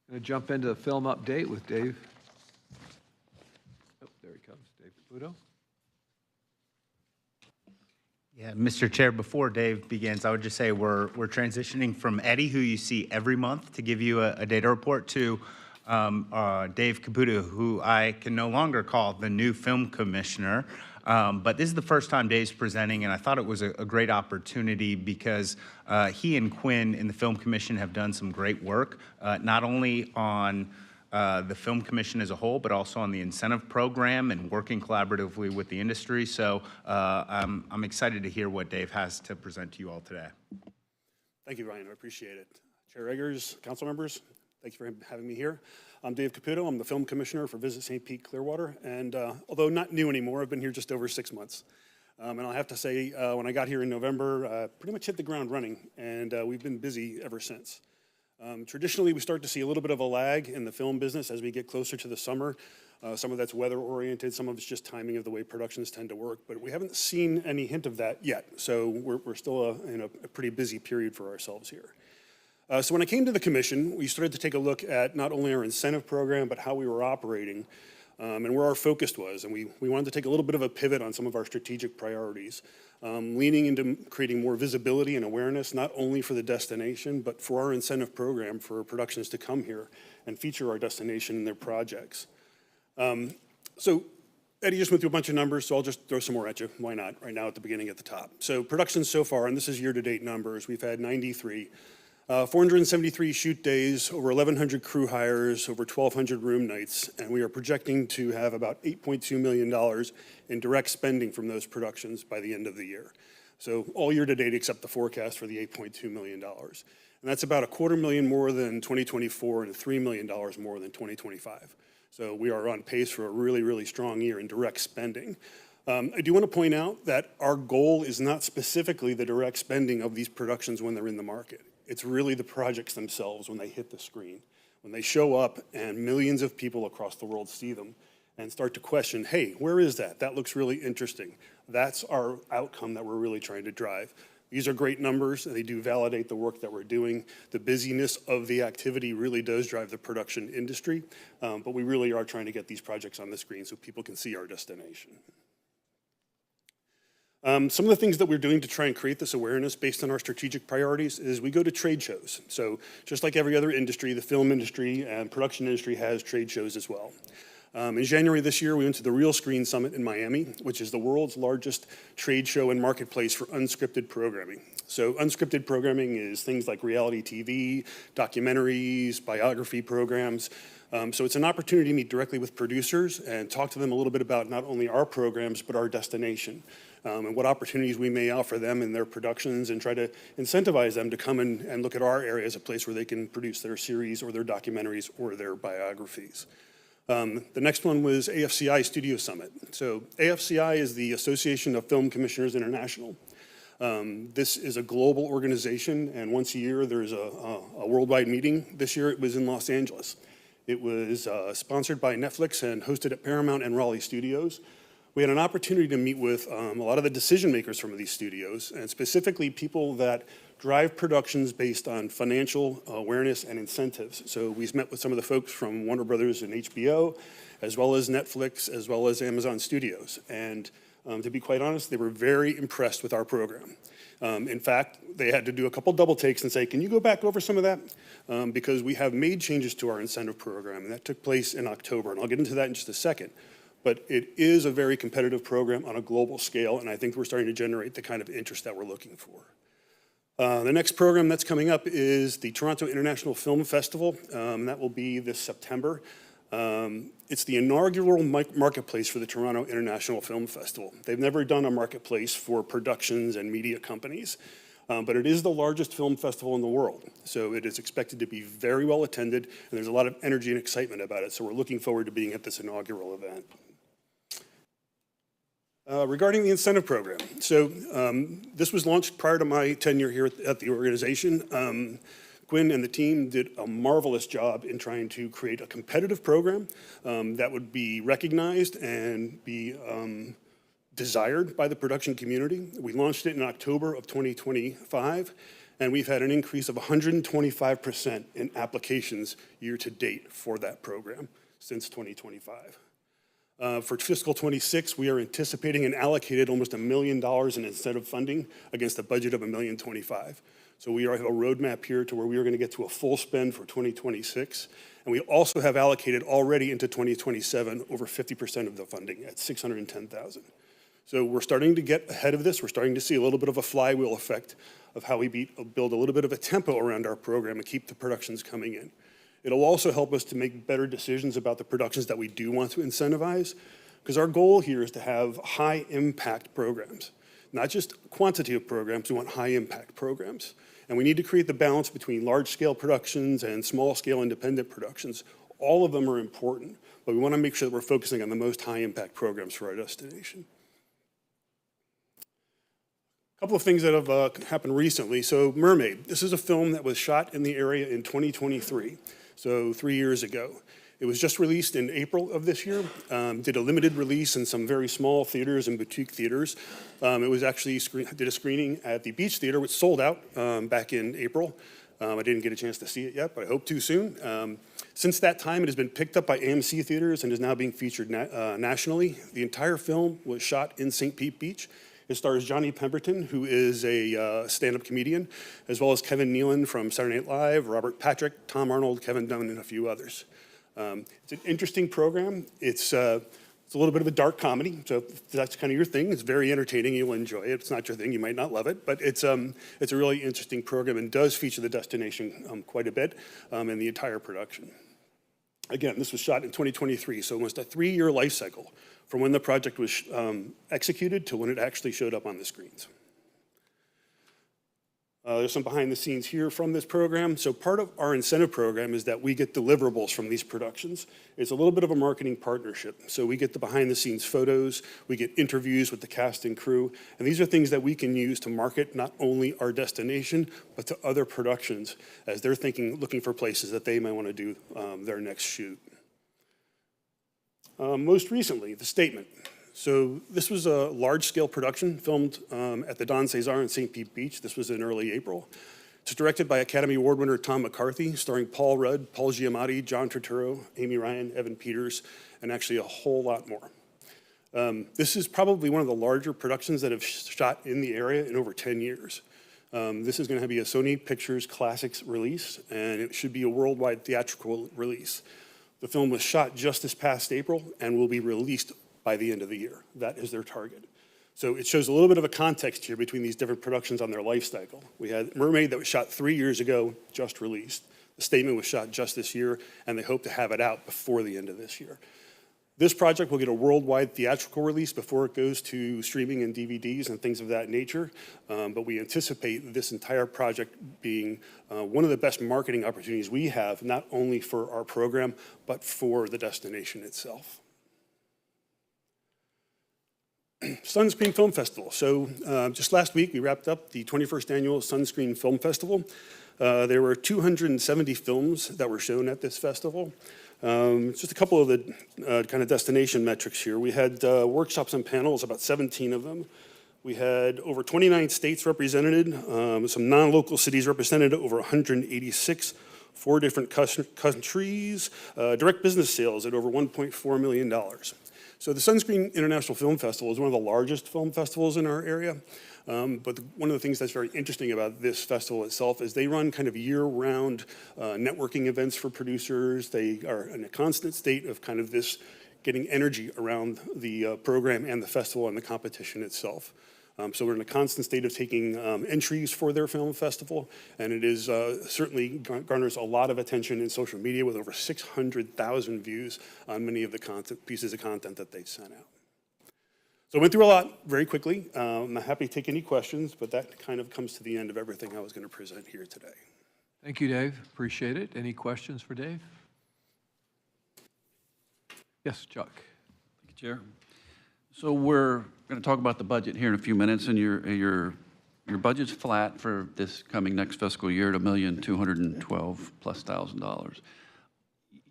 Speaker 1: Going to jump into the film update with Dave. Oh, there he comes, Dave Caputo.
Speaker 5: Yeah, Mr. Chair, before Dave begins, I would just say we're transitioning from Eddie, who you see every month to give you a data report, to Dave Caputo, who I can no longer call the new film commissioner. But this is the first time Dave's presenting, and I thought it was a great opportunity because he and Quinn in the Film Commission have done some great work, not only on the Film Commission as a whole, but also on the incentive program and working collaboratively with the industry. So I'm excited to hear what Dave has to present to you all today.
Speaker 10: Thank you, Ryan. I appreciate it. Chair Eggers, council members, thank you for having me here. I'm Dave Caputo. I'm the film commissioner for Visit St. Pete Clearwater. And although not new anymore, I've been here just over 6 months. And I'll have to say, when I got here in November, pretty much hit the ground running. And we've been busy ever since. Traditionally, we start to see a little bit of a lag in the film business as we get closer to the summer. Some of that's weather oriented, some of it's just timing of the way productions tend to work, but we haven't seen any hint of that yet. So we're still in a pretty busy period for ourselves here. So when I came to the commission, we started to take a look at not only our incentive program, but how we were operating and where our focus was. And we wanted to take a little bit of a pivot on some of our strategic priorities, leaning into creating more visibility and awareness, not only for the destination, but for our incentive program for productions to come here and feature our destination in their projects. So Eddie just went through a bunch of numbers, so I'll just throw some more at you. Why not? Right now at the beginning at the top. So productions so far, and this is year-to-date numbers, we've had 93. 473 shoot days, over 1,100 crew hires, over 1,200 room nights, and we are projecting to have about $8.2 million in direct spending from those productions by the end of the year. So all year to date except the forecast for the $8.2 million. And that's about $250,000 more than 2024 and $3 million more than 2025. So we are on pace for a really, really strong year in direct spending. I do want to point out that our goal is not specifically the direct spending of these productions when they're in the market. It's really the projects themselves when they hit the screen, when they show up and millions of people across the world see them and start to question, hey, where is that? That looks really interesting. That's our outcome that we're really trying to drive. These are great numbers, and they do validate the work that we're doing. The busyness of the activity really does drive the production industry, but we really are trying to get these projects on the screen so people can see our destination. Some of the things that we're doing to try and create this awareness based on our strategic priorities is we go to trade shows. So just like every other industry, the film industry and production industry has trade shows as well. In January this year, we went to the Real Screen Summit in Miami, which is the world's largest trade show and marketplace for unscripted programming. So unscripted programming is things like reality TV, documentaries, biography programs. So it's an opportunity to meet directly with producers and talk to them a little bit about not only our programs, but our destination, and what opportunities we may offer them in their productions, and try to incentivize them to come and look at our area as a place where they can produce their series or their documentaries or their biographies. The next one was AFCI Studio Summit. So AFCI is the Association of Film Commissioners International. This is a global organization, and once a year there's a worldwide meeting. This year it was in Los Angeles. It was sponsored by Netflix and hosted at Paramount and Raleigh Studios. We had an opportunity to meet with a lot of the decision makers from these studios, and specifically people that drive productions based on financial awareness and incentives. So we met with some of the folks from Warner Brothers and HBO, as well as Netflix, as well as Amazon Studios. And to be quite honest, they were very impressed with our program. In fact, they had to do a couple double takes and say, can you go back over some of that? Because we have made changes to our incentive program, and that took place in October, and I'll get into that in just a second. But it is a very competitive program on a global scale, and I think we're starting to generate the kind of interest that we're looking for. The next program that's coming up is the Toronto International Film Festival. That will be this September. It's the inaugural marketplace for the Toronto International Film Festival. They've never done a marketplace for productions and media companies, but it is the largest film festival in the world. So it is expected to be very well attended, and there's a lot of energy and excitement about it. So we're looking forward to being at this inaugural event. Regarding the incentive program, so this was launched prior to my tenure here at the organization. Quinn and the team did a marvelous job in trying to create a competitive program that would be recognized and be desired by the production community. We launched it in October of 2025, and we've had an increase of 125% in applications year to date for that program since 2025. For fiscal 26, we are anticipating and allocated almost $1 million in incentive funding against a budget of $1.025 million. So we have a roadmap here to where we are going to get to a full spend for 2026. And we also have allocated already into 2027 over 50% of the funding at $610,000. So we're starting to get ahead of this. We're starting to see a little bit of a flywheel effect of how we build a little bit of a tempo around our program and keep the productions coming in. It'll also help us to make better decisions about the productions that we do want to incentivize, because our goal here is to have high impact programs, not just quantity of programs. We want high impact programs. And we need to create the balance between large scale productions and small scale independent productions. All of them are important, but we want to make sure that we're focusing on the most high impact programs for our destination. A couple of things that have happened recently. So Mermaid, this is a film that was shot in the area in 2023. So 3 years ago. It was just released in April of this year, did a limited release in some very small theaters and boutique theaters. It was actually did a screening at the Beach Theater, which sold out back in April. I didn't get a chance to see it yet, but I hope to soon. Since that time, it has been picked up by AMC Theaters and is now being featured nationally. The entire film was shot in St. Pete Beach. It stars Johnny Pemberton, who is a stand-up comedian, as well as Kevin Nealon from Saturday Night Live, Robert Patrick, Tom Arnold, Kevin Dunn, and a few others. It's an interesting program. It's a little bit of a dark comedy, so if that's kind of your thing. It's very entertaining. You'll enjoy it. If it's not your thing, you might not love it, but it's a really interesting program and does feature the destination quite a bit in the entire production. Again, this was shot in 2023, so almost a 3-year life cycle from when the project was executed to when it actually showed up on the screens. There's some behind the scenes here from this program. So part of our incentive program is that we get deliverables from these productions. It's a little bit of a marketing partnership. So we get the behind the scenes photos, we get interviews with the cast and crew, and these are things that we can use to market not only our destination, but to other productions as they're looking for places that they might want to do their next shoot. Most recently, The Statement. So this was a large-scale production filmed at the Don Cesar in St. Pete Beach. This was in early April. It's directed by Academy Award winner Tom McCarthy, starring Paul Rudd, Paul Giamatti, John Turturro, Amy Ryan, Evan Peters, and actually a whole lot more. This is probably one of the larger productions that have shot in the area in over 10 years. This is going to be a Sony Pictures Classics release, and it should be a worldwide theatrical release. The film was shot just this past April and will be released by the end of the year. That is their target. So it shows a little bit of a context here between these different productions on their life cycle. We had Mermaid that was shot 3 years ago, just released. The Statement was shot just this year, and they hope to have it out before the end of this year. This project will get a worldwide theatrical release before it goes to streaming and DVDs and things of that nature. But we anticipate this entire project being one of the best marketing opportunities we have, not only for our program, but for the destination itself. Sunscreen Film Festival. So just last week, we wrapped up the 21st Annual Sunscreen Film Festival. There were 270 films that were shown at this festival. Just a couple of the kind of destination metrics here. We had workshops and panels, about 17 of them. We had over 29 states represented, some non-local cities represented, over 186, 4 different countries, direct business sales at over $1.4 million. So the Sunscreen International Film Festival is one of the largest film festivals in our area. But one of the things that's very interesting about this festival itself is they run kind of year-round networking events for producers. They are in a constant state of kind of this getting energy around the program and the festival and the competition itself. So we're in a constant state of taking entries for their film festival, and it is certainly garners a lot of attention in social media with over 600,000 views on many of the pieces of content that they've sent out. So I went through a lot very quickly. I'm happy to take any questions, but that kind of comes to the end of everything I was going to present here today.
Speaker 1: Thank you, Dave. Appreciate it. Any questions for Dave? Yes, Chuck.
Speaker 4: Thank you, Chair. So we're going to talk about the budget here in a few minutes, and your budget's flat for this coming next fiscal year at $1,212,000+.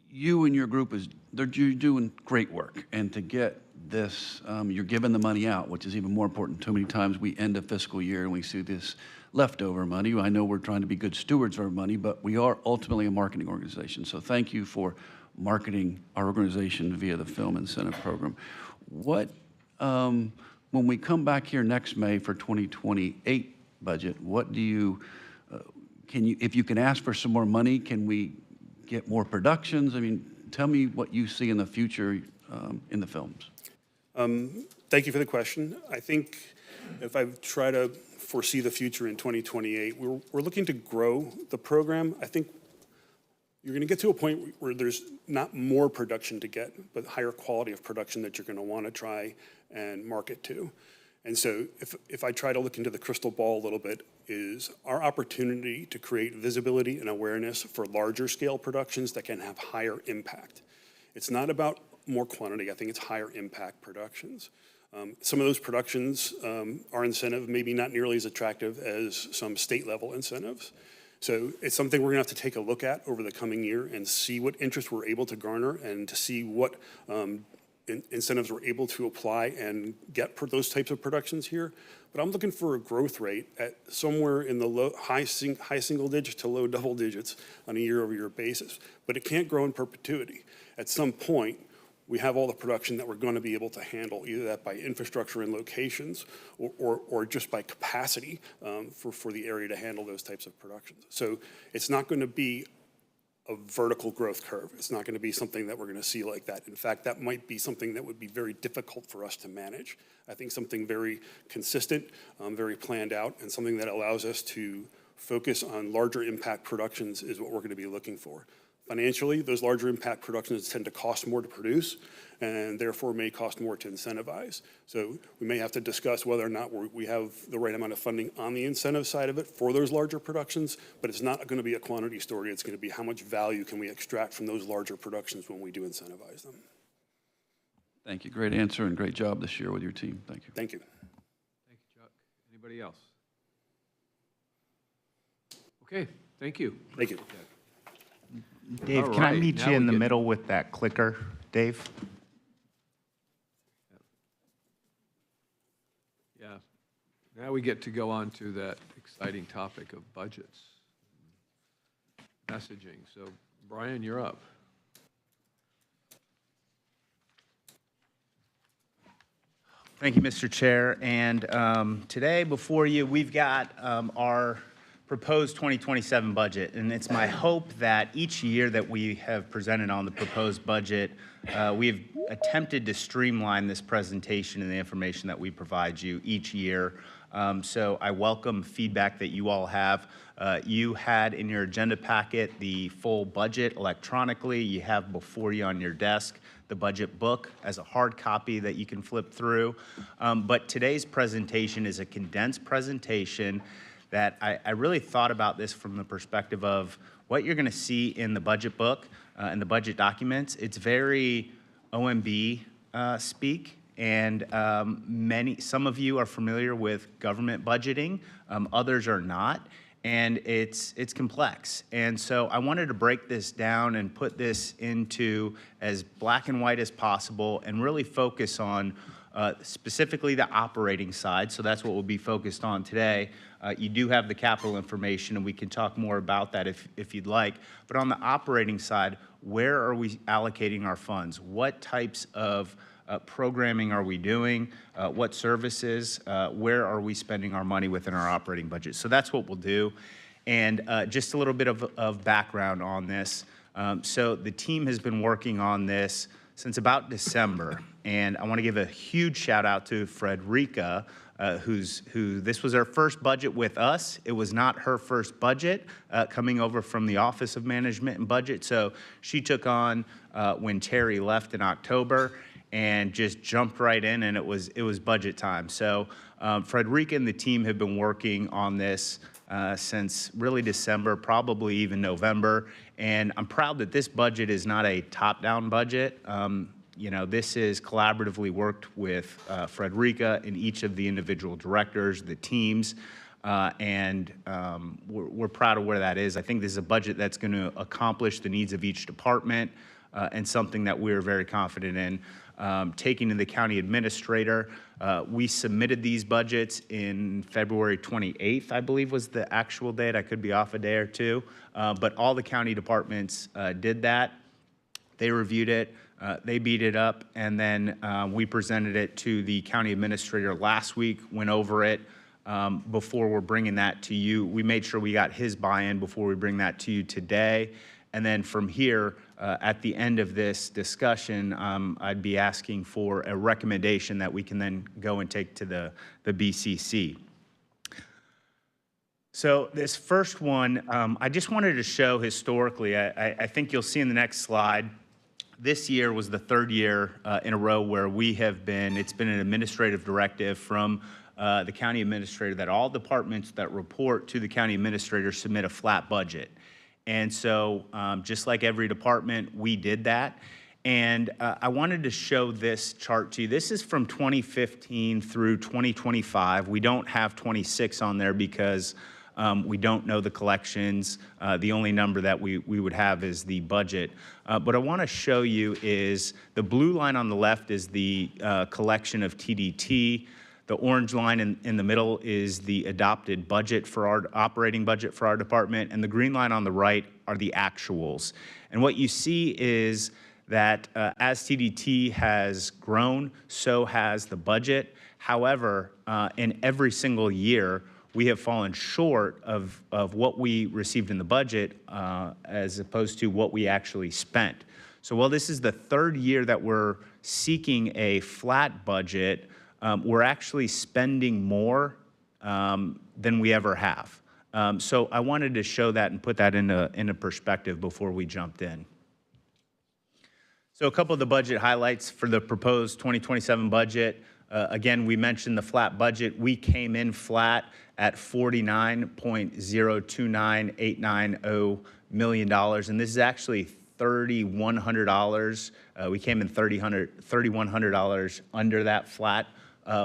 Speaker 4: You and your group you're doing great work, and to get this, you're giving the money out, which is even more important. Too many times we end a fiscal year and we see this leftover money. I know we're trying to be good stewards of our money, but we are ultimately a marketing organization. So thank you for marketing our organization via the Film Incentive Program. When we come back here next May for 2028 budget, what do you, if you can ask for some more money, can we get more productions? I mean, tell me what you see in the future in the films.
Speaker 10: Thank you for the question. I think if I try to foresee the future in 2028, we're looking to grow the program. I think you're going to get to a point where there's not more production to get, but higher quality of production that you're going to want to try and market to. And so if I try to look into the crystal ball a little bit, is our opportunity to create visibility and awareness for larger scale productions that can have higher impact. It's not about more quantity, I think it's higher impact productions. Some of those productions, our incentive maybe not nearly as attractive as some state level incentives. So it's something we're gonna have to take a look at over the coming year and see what interest we're able to garner and to see what incentives we're able to apply and get those types of productions here. But I'm looking for a growth rate at somewhere in the high single digits to low double digits on a year-over-year basis. But it can't grow in perpetuity. At some point, we have all the production that we're going to be able to handle, either that by infrastructure and locations or just by capacity for the area to handle those types of productions. So it's not going to be a vertical growth curve. It's not going to be something that we're going to see like that. In fact, that might be something that would be very difficult for us to manage. I think something very consistent, very planned out, and something that allows us to focus on larger impact productions is what we're going to be looking for. Financially, those larger impact productions tend to cost more to produce and therefore may cost more to incentivize. So we may have to discuss whether or not we have the right amount of funding on the incentive side of it for those larger productions, but it's not going to be a quantity story. It's going to be how much value can we extract from those larger productions when we do incentivize them.
Speaker 4: Thank you. Great answer and great job this year with your team. Thank you.
Speaker 10: Thank you.
Speaker 1: Thank you, Chuck. Anybody else? Okay, thank you.
Speaker 10: Thank you.
Speaker 5: Dave,
Speaker 1: All
Speaker 5: can I
Speaker 1: right,
Speaker 5: meet
Speaker 1: now
Speaker 5: you in
Speaker 1: we
Speaker 5: the
Speaker 1: get-
Speaker 5: middle with that clicker, Dave?
Speaker 1: Yeah. Now we get to go on to that exciting topic of budgets, messaging. So Brian, you're up.
Speaker 5: Thank you, Mr. Chair. And today before you, we've got our proposed 2027 budget. And it's my hope that each year that we have presented on the proposed budget, we've attempted to streamline this presentation and the information that we provide you each year. So I welcome feedback that you all have. You had in your agenda packet the full budget electronically. You have before you on your desk the budget book as a hard copy that you can flip through. But today's presentation is a condensed presentation that I really thought about this from the perspective of what you're going to see in the budget book and the budget documents. It's very OMB speak. And some of you are familiar with government budgeting, others are not, and it's complex. And so I wanted to break this down and put this into as black and white as possible and really focus on specifically the operating side. So that's what we'll be focused on today. You do have the capital information, and we can talk more about that if you'd like. But on the operating side, where are we allocating our funds? What types of programming are we doing? What services? Where are we spending our money within our operating budget? So that's what we'll do. And just a little bit of background on this. So the team has been working on this since about December. And I want to give a huge shout out to Frederica, who this was her first budget with us. It was not her first budget coming over from the Office of Management and Budget. So she took on when Terry left in October and just jumped right in, and it was budget time. So Frederica and the team have been working on this since really December, probably even November. And I'm proud that this budget is not a top-down budget. You know, this is collaboratively worked with Frederica and each of the individual directors, the teams, and we're proud of where that is. I think this is a budget that's going to accomplish the needs of each department and something that we're very confident in. Taking to the county administrator, we submitted these budgets in February 28th, I believe was the actual date. I could be off a day or two, but all the county departments did that. They reviewed it. They beat it up, and then we presented it to the county administrator last week, went over it before we're bringing that to you. We made sure we got his buy-in before we bring that to you today. And then from here, at the end of this discussion, I'd be asking for a recommendation that we can then go and take to the BCC. So this first one, I just wanted to show historically, I think you'll see in the next slide, this year was the third year in a row where we have been, it's been an administrative directive from the county administrator that all departments that report to the county administrator submit a flat budget. And so just like every department, we did that. And I wanted to show this chart to you. This is from 2015 through 2025. We don't have 26 on there because we don't know the collections. The only number that we would have is the budget. What I want to show you is the blue line on the left is the collection of TDT. The orange line in the middle is the adopted budget for our operating budget for our department, and the green line on the right are the actuals. And what you see is that as TDT has grown, so has the budget. However, in every single year, we have fallen short of what we received in the budget as opposed to what we actually spent. So while this is the third year that we're seeking a flat budget, we're actually spending more than we ever have. So I wanted to show that and put that into perspective before we jumped in. So a couple of the budget highlights for the proposed 2027 budget. Again, we mentioned the flat budget. We came in flat at $49.029890 million, and this is actually $3,100. We came in $3,100 under that flat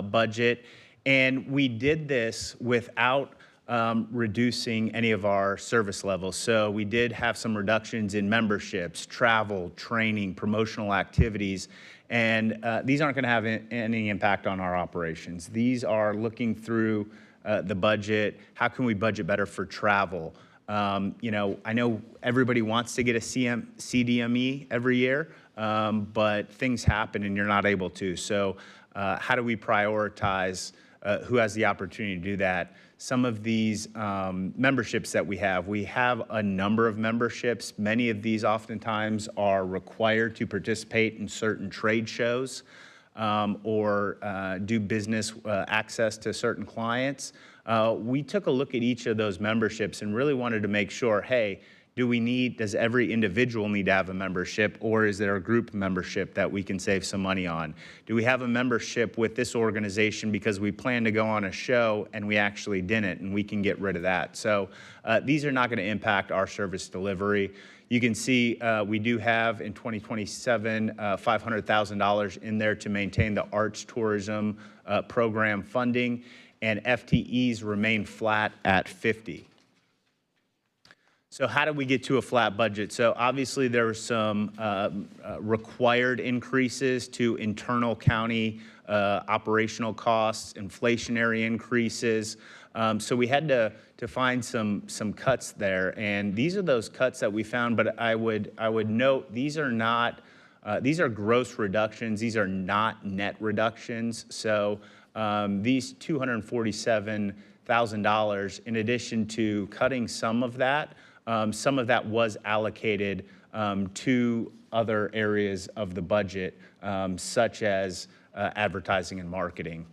Speaker 5: budget, and we did this without reducing any of our service levels. So we did have some reductions in memberships, travel, training, promotional activities, and these aren't going to have any impact on our operations. These are looking through the budget. How can we budget better for travel? You know, I know everybody wants to get a CDME every year, but things happen and you're not able to. So how do we prioritize who has the opportunity to do that? Some of these memberships that we have a number of memberships. Many of these oftentimes are required to participate in certain trade shows or do business access to certain clients. We took a look at each of those memberships and really wanted to make sure, hey, does every individual need to have a membership, or is there a group membership that we can save some money on? Do we have a membership with this organization because we plan to go on a show and we actually didn't, and we can get rid of that? So these are not going to impact our service delivery. You can see we do have in 2027 $500,000 in there to maintain the arts tourism program funding, and FTEs remain flat at 50. So how do we get to a flat budget? So obviously there were some required increases to internal county operational costs, inflationary increases. So we had to find some cuts there, and these are those cuts that we found. But I would note these are not these are gross reductions. These are not net reductions. So these $247,000, in addition to cutting some of that was allocated to other areas of the budget, such as advertising and marketing.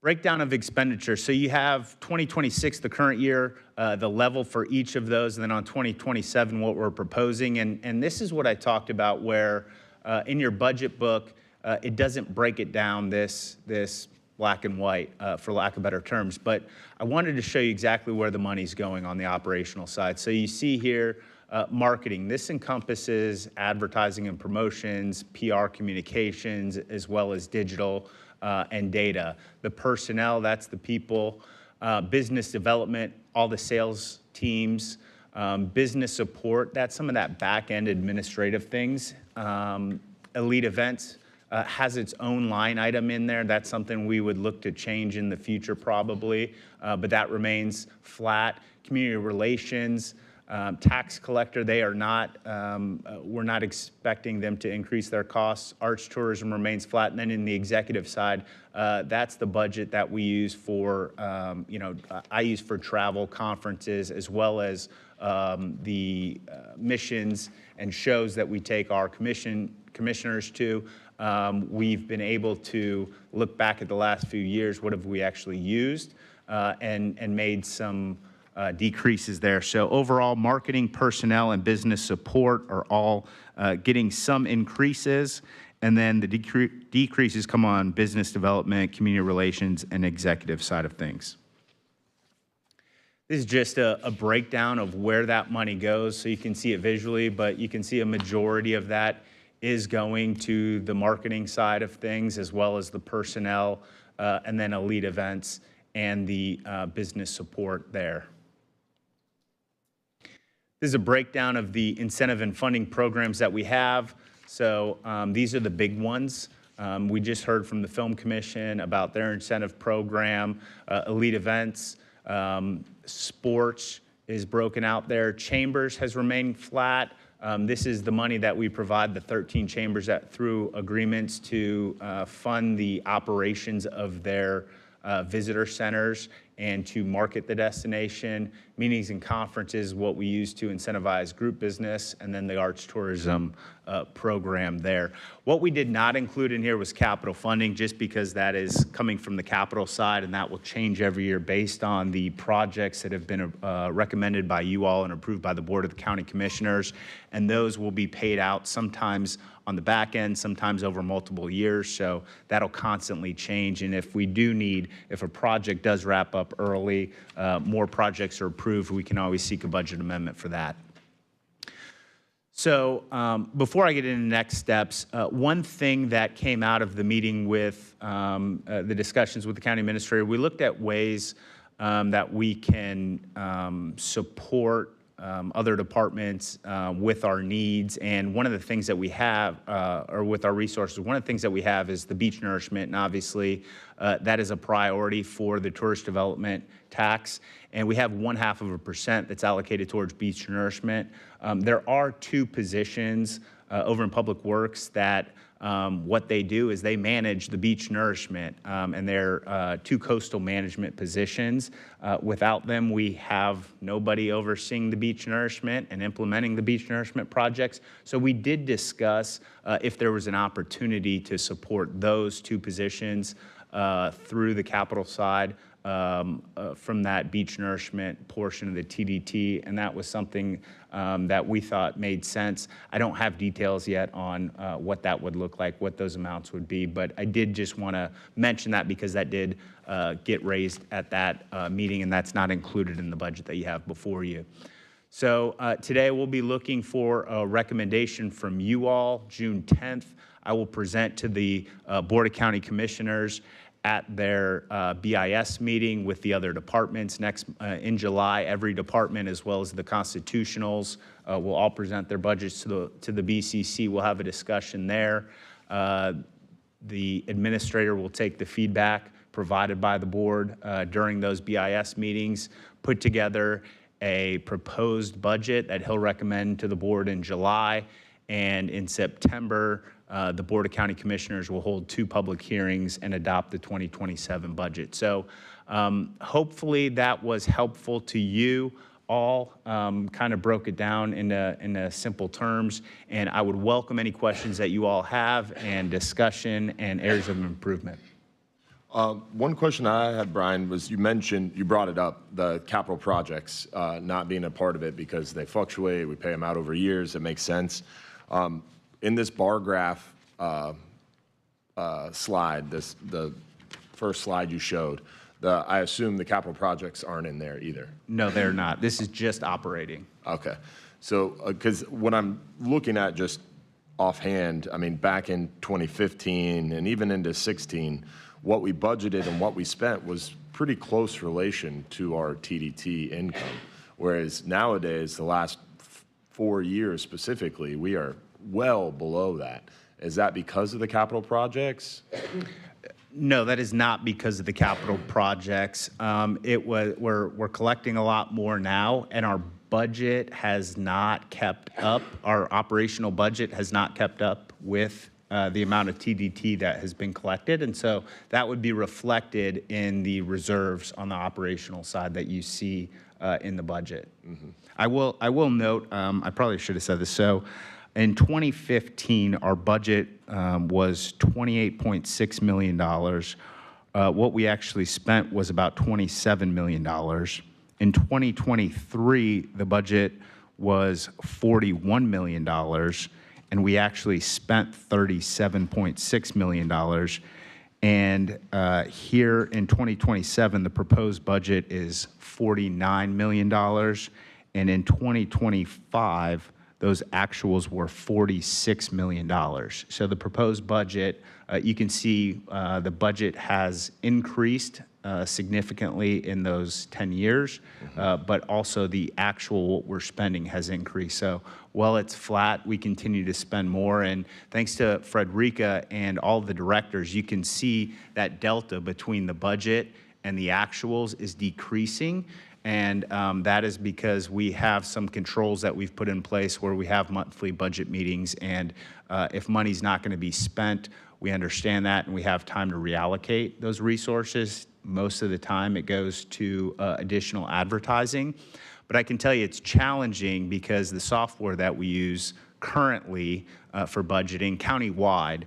Speaker 5: Breakdown of expenditure. So you have 2026, the current year, the level for each of those, and then on 2027, what we're proposing. And this is what I talked about, where in your budget book, it doesn't break it down this black and white, for lack of better terms. But I wanted to show you exactly where the money's going on the operational side. So you see here, marketing. This encompasses advertising and promotions, PR communications, as well as digital and data. The personnel, that's the people. Business development, all the sales teams. Business support, that's some of that back-end administrative things. Elite events has its own line item in there. That's something we would look to change in the future probably, but that remains flat. Community relations, tax collector, they are not, we're not expecting them to increase their costs. Arts tourism remains flat. And then in the executive side, that's the budget that we use for, I use for travel, conferences, as well as the missions and shows that we take our commissioners to. We've been able to look back at the last few years, what have we actually used, and made some decreases there. So overall, marketing, personnel, and business support are all getting some increases, and then the decreases come on business development, community relations, and executive side of things. This is just a breakdown of where that money goes, so you can see it visually, but you can see a majority of that is going to the marketing side of things, as well as the personnel, and then elite events and the business support there. This is a breakdown of the incentive and funding programs that we have. So these are the big ones. We just heard from the Film Commission about their incentive program, elite events, sports is broken out there. Chambers has remained flat. This is the money that we provide the 13 chambers that through agreements to fund the operations of their visitor centers and to market the destination. Meetings and conferences, what we use to incentivize group business, and then the arts tourism program there. What we did not include in here was capital funding, just because that is coming from the capital side, and that will change every year based on the projects that have been recommended by you all and approved by the Board of the County Commissioners. And those will be paid out sometimes on the back end, sometimes over multiple years. So that'll constantly change. And if a project does wrap up early, more projects are approved, we can always seek a budget amendment for that. So before I get into next steps, one thing that came out of the meeting with the discussions with the county administrator, we looked at ways that we can support other departments with our needs. And one of the things that we have, or with our resources, one of the things that we have is the beach nourishment. And obviously, that is a priority for the tourist development tax. And we have 0.5% that's allocated towards beach nourishment. There are two positions over in Public Works that what they do is they manage the beach nourishment, and they're two coastal management positions. Without them, we have nobody overseeing the beach nourishment and implementing the beach nourishment projects. So we did discuss if there was an opportunity to support those two positions through the capital side from that beach nourishment portion of the TDT, and that was something that we thought made sense. I don't have details yet on what that would look like, what those amounts would be, but I did just want to mention that because that did get raised at that meeting, and that's not included in the budget that you have before you. So today we'll be looking for a recommendation from you all. June 10th, I will present to the Board of County Commissioners at their BIS meeting with the other departments in July. Every department, as well as the constitutionals, will all present their budgets to the BCC. We'll have a discussion there. The administrator will take the feedback provided by the board during those BIS meetings, put together a proposed budget that he'll recommend to the board in July, and in September, the Board of County Commissioners will hold 2 public hearings and adopt the 2027 budget. So hopefully that was helpful to you all, kind of broke it down in simple terms, and I would welcome any questions that you all have and discussion and areas of improvement.
Speaker 8: One question I had, Brian, was you brought it up, the capital projects not being a part of it because they fluctuate, we pay them out over years, it makes sense. In this bar graph slide, the first slide you showed, I assume the capital projects aren't in there either.
Speaker 5: No, they're not. This is just operating.
Speaker 8: Okay. So, because what I'm looking at just offhand, I mean, back in 2015 and even into 16, what we budgeted and what we spent was pretty close relation to our TDT income. Whereas nowadays, the last 4 years specifically, we are well below that. Is that because of the capital projects?
Speaker 5: No, that is not because of the capital projects. We're collecting a lot more now, and our budget has not kept up. Our operational budget has not kept up with the amount of TDT that has been collected, and so that would be reflected in the reserves on the operational side that you see in the budget. Mm-hmm. I will note, I probably should have said this. So in 2015, our budget was $28.6 million. What we actually spent was about $27 million. In 2023, the budget was $41 million, and we actually spent $37.6 million. And here in 2027, the proposed budget is $49 million. And in 2025, those actuals were $46 million. So the proposed budget, you can see the budget has increased significantly in those 10 years, but also the actual what we're spending has increased. So while it's flat, we continue to spend more. And thanks to Frederica and all the directors, you can see that delta between the budget and the actuals is decreasing. And that is because we have some controls that we've put in place where we have monthly budget meetings. And if money's not going to be spent, we understand that, and we have time to reallocate those resources Most of the time, it goes to additional advertising. But I can tell you it's challenging because the software that we use currently for budgeting countywide,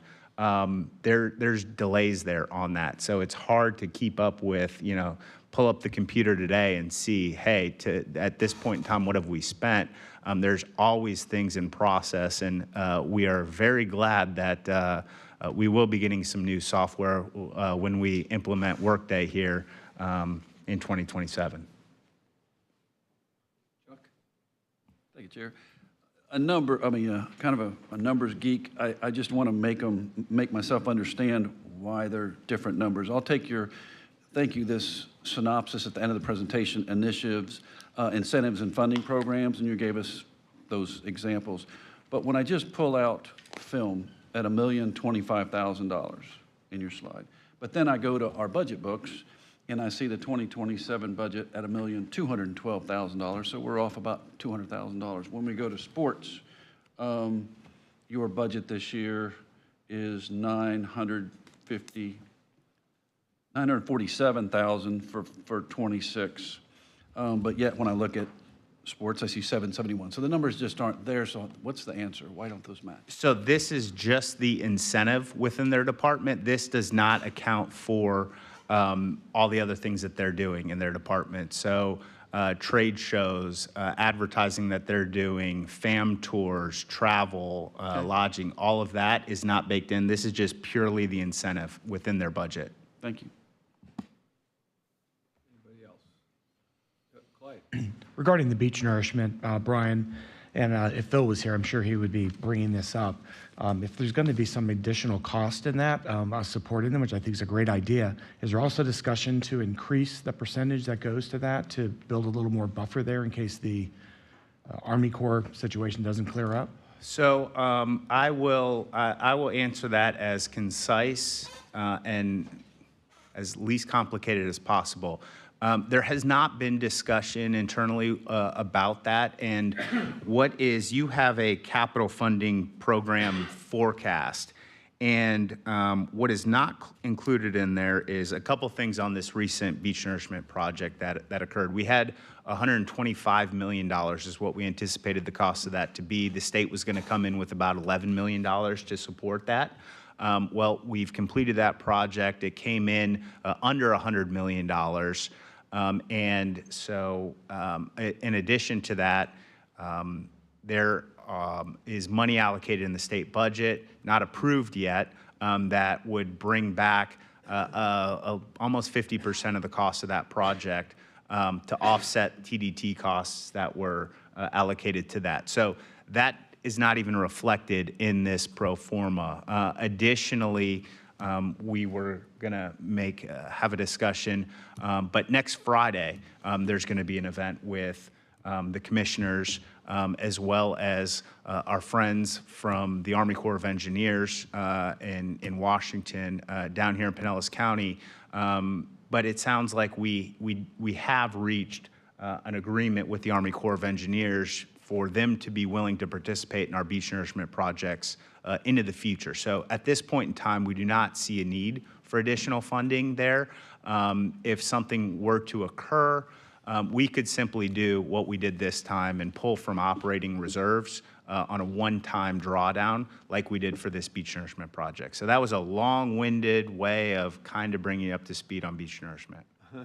Speaker 5: there's delays there on that. So it's hard to keep up with, pull up the computer today and see, hey, at this point in time, what have we spent? There's always things in process, and we are very glad that we will be getting some new software when we implement Workday here in 2027.
Speaker 4: Chuck? Thank you, Chair. Kind of a numbers geek. I just want to make myself understand why they're different numbers. I'll take this synopsis at the end of the presentation, initiatives, incentives and funding programs, and you gave us those examples. But when I just pull out film at $1,025,000 in your slide, but then I go to our budget books and I see the 2027 budget at $1,212,000, so we're off about $200,000. When we go to sports, your budget this year is $947,000 for 26, but yet when I look at sports, I see 771. So the numbers just aren't there. So what's the answer? Why don't those match?
Speaker 5: So this is just the incentive within their department. This does not account for all the other things that they're doing in their department. So trade shows, advertising that they're doing, fam tours, travel, lodging, all of that is not baked in. This is just purely the incentive within their budget.
Speaker 4: Thank you.
Speaker 1: Anybody else? Clyde?
Speaker 2: Regarding the beach nourishment, Brian, and if Phil was here, I'm sure he would be bringing this up. If there's going to be some additional cost in that, us supporting them, which I think is a great idea, is there also discussion to increase the percentage that goes to that to build a little more buffer there in case the Army Corps situation doesn't clear up?
Speaker 5: So I will answer that as concise and as least complicated as possible. There has not been discussion internally about that, and you have a capital funding program forecast, and what is not included in there is a couple things on this recent beach nourishment project that occurred. We had $125 million is what we anticipated the cost of that to be. The state was going to come in with about $11 million to support that. Well, we've completed that project. It came in under $100 million. And so in addition to that, there is money allocated in the state budget, not approved yet, that would bring back almost 50% of the cost of that project to offset TDT costs that were allocated to that. So that is not even reflected in this pro forma. Additionally, we were going to have a discussion, but next Friday, there's going to be an event with the commissioners as well as our friends from the Army Corps of Engineers in Washington, down here in Pinellas County. But it sounds like we have reached an agreement with the Army Corps of Engineers for them to be willing to participate in our beach nourishment projects into the future. So at this point in time, we do not see a need for additional funding there. If something were to occur, we could simply do what we did this time and pull from operating reserves on a one-time drawdown like we did for this beach nourishment project. So that was a long-winded way of kind of bringing you up to speed on beach nourishment.
Speaker 1: Yeah,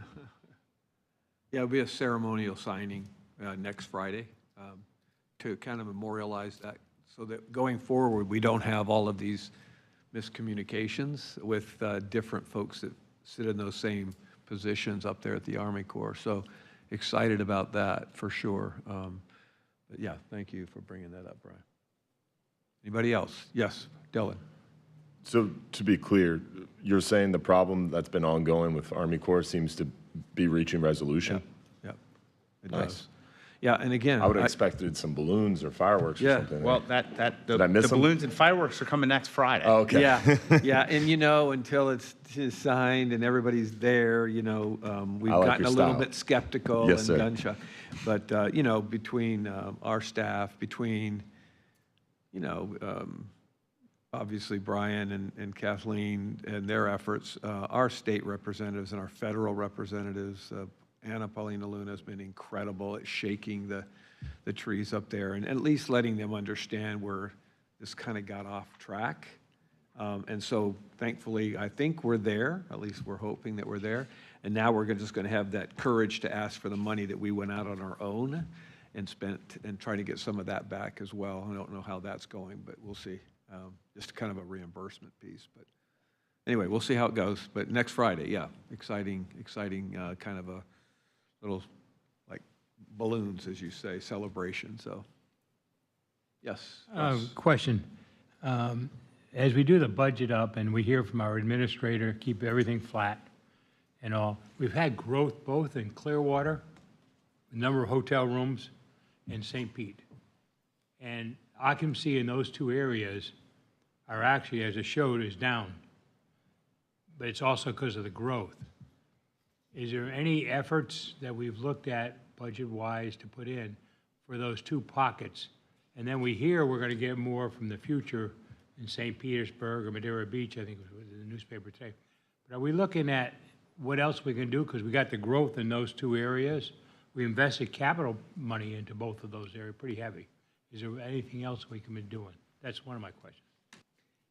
Speaker 1: it'll be a ceremonial signing next Friday to kind of memorialize that so that going forward, we don't have all of these miscommunications with different folks that sit in those same positions up there at the Army Corps. So excited about that for sure. But yeah, thank you for bringing that up, Brian. Anybody else? Yes, Dylan.
Speaker 8: So to be clear, you're saying the problem that's been ongoing with Army Corps seems to be reaching resolution?
Speaker 1: Yeah, it
Speaker 8: Nice.
Speaker 1: does. Yeah, and again,
Speaker 8: I would have expected some balloons or fireworks or
Speaker 1: Yeah.
Speaker 8: something.
Speaker 5: Well,
Speaker 8: Did I miss
Speaker 5: the
Speaker 8: them?
Speaker 5: balloons and fireworks are coming next Friday.
Speaker 8: Oh, okay.
Speaker 1: Yeah, yeah, and until it's signed and everybody's there, we've
Speaker 8: I like
Speaker 1: gotten
Speaker 8: your
Speaker 1: a little
Speaker 8: style.
Speaker 1: bit skeptical
Speaker 8: Yes,
Speaker 1: and
Speaker 8: sir.
Speaker 1: gun shy. But, between our staff, between, obviously Brian and Kathleen and their efforts, our state representatives and our federal representatives, Anna Paulina Luna has been incredible at shaking the trees up there and at least letting them understand where this kind of got off track. And so thankfully, I think we're there, at least we're hoping that we're there. And now we're just going to have that courage to ask for the money that we went out on our own and spent and try to get some of that back as well. I don't know how that's going, but we'll see. Just kind of a reimbursement piece. But anyway, we'll see how it goes. But next Friday, yeah, exciting kind of a little like balloons, as you say, celebration. So, yes.
Speaker 11: Question. As we do the budget up and we hear from our administrator, keep everything flat and all, we've had growth both in Clearwater, the number of hotel rooms, and St. Pete. And occupancy in those two areas are actually, as it showed, is down. But it's also because of the growth. Is there any efforts that we've looked at budget-wise to put in for those two pockets? And then we hear we're going to get more from the future in St. Petersburg or Madeira Beach, I think it was in the newspaper today. But are we looking at what else we can do? Because we got the growth in those two areas. We invested capital money into both of those areas, pretty heavy. Is there anything else we can be doing? That's one of my questions.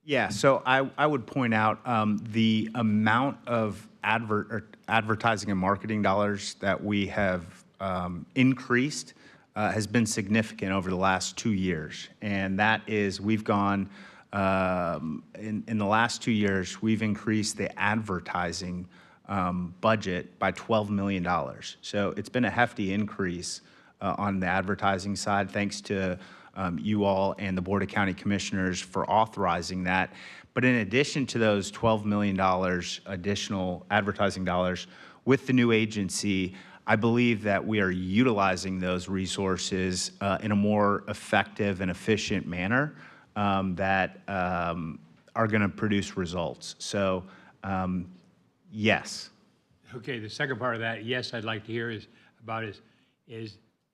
Speaker 5: Yeah, so I would point out the amount of advertising and marketing dollars that we have increased has been significant over the last 2 years. And that is, we've gone, in the last 2 years, we've increased the advertising budget by $12 million. So it's been a hefty increase on the advertising side, thanks to you all and the Board of County Commissioners for authorizing that. But in addition to those $12 million additional advertising dollars, with the new agency, I believe that we are utilizing those resources in a more effective and efficient manner that are going to produce results. So, yes.
Speaker 11: Okay, the second part of that, yes, I'd like to hear is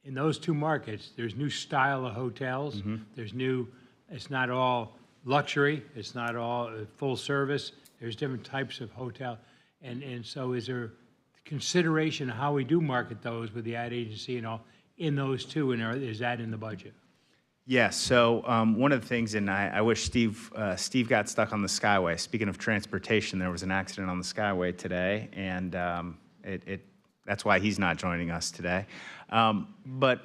Speaker 11: in those two markets, there's new style of hotels.
Speaker 5: Mm-hmm.
Speaker 11: There's new, it's not all luxury, it's not all full service. There's different types of hotel. And so is there consideration of how we do market those with the ad agency and all in those two, and is that in the budget?
Speaker 5: Yes, so one of the things, and I wish Steve got stuck on the Skyway. Speaking of transportation, there was an accident on the Skyway today, and that's why he's not joining us today. But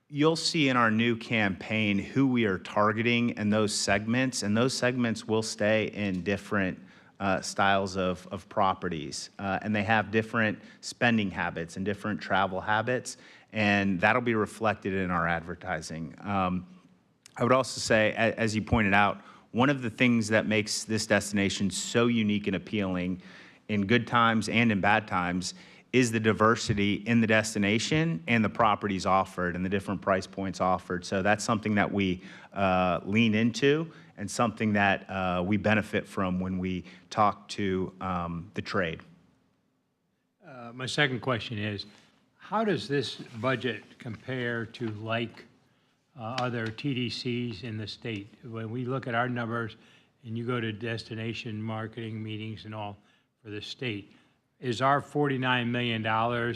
Speaker 5: you'll see in our new campaign who we are targeting and those segments will stay in different styles of properties. And they have different spending habits and different travel habits, and that'll be reflected in our advertising. I would also say, as you pointed out, one of the things that makes this destination so unique and appealing in good times and in bad times is the diversity in the destination and the properties offered and the different price points offered. So that's something that we lean into and something that we benefit from when we talk to the trade.
Speaker 11: My second question is, how does this budget compare to like other TDCs in the state? When we look at our numbers and you go to destination marketing meetings and all for the state, is our $49 million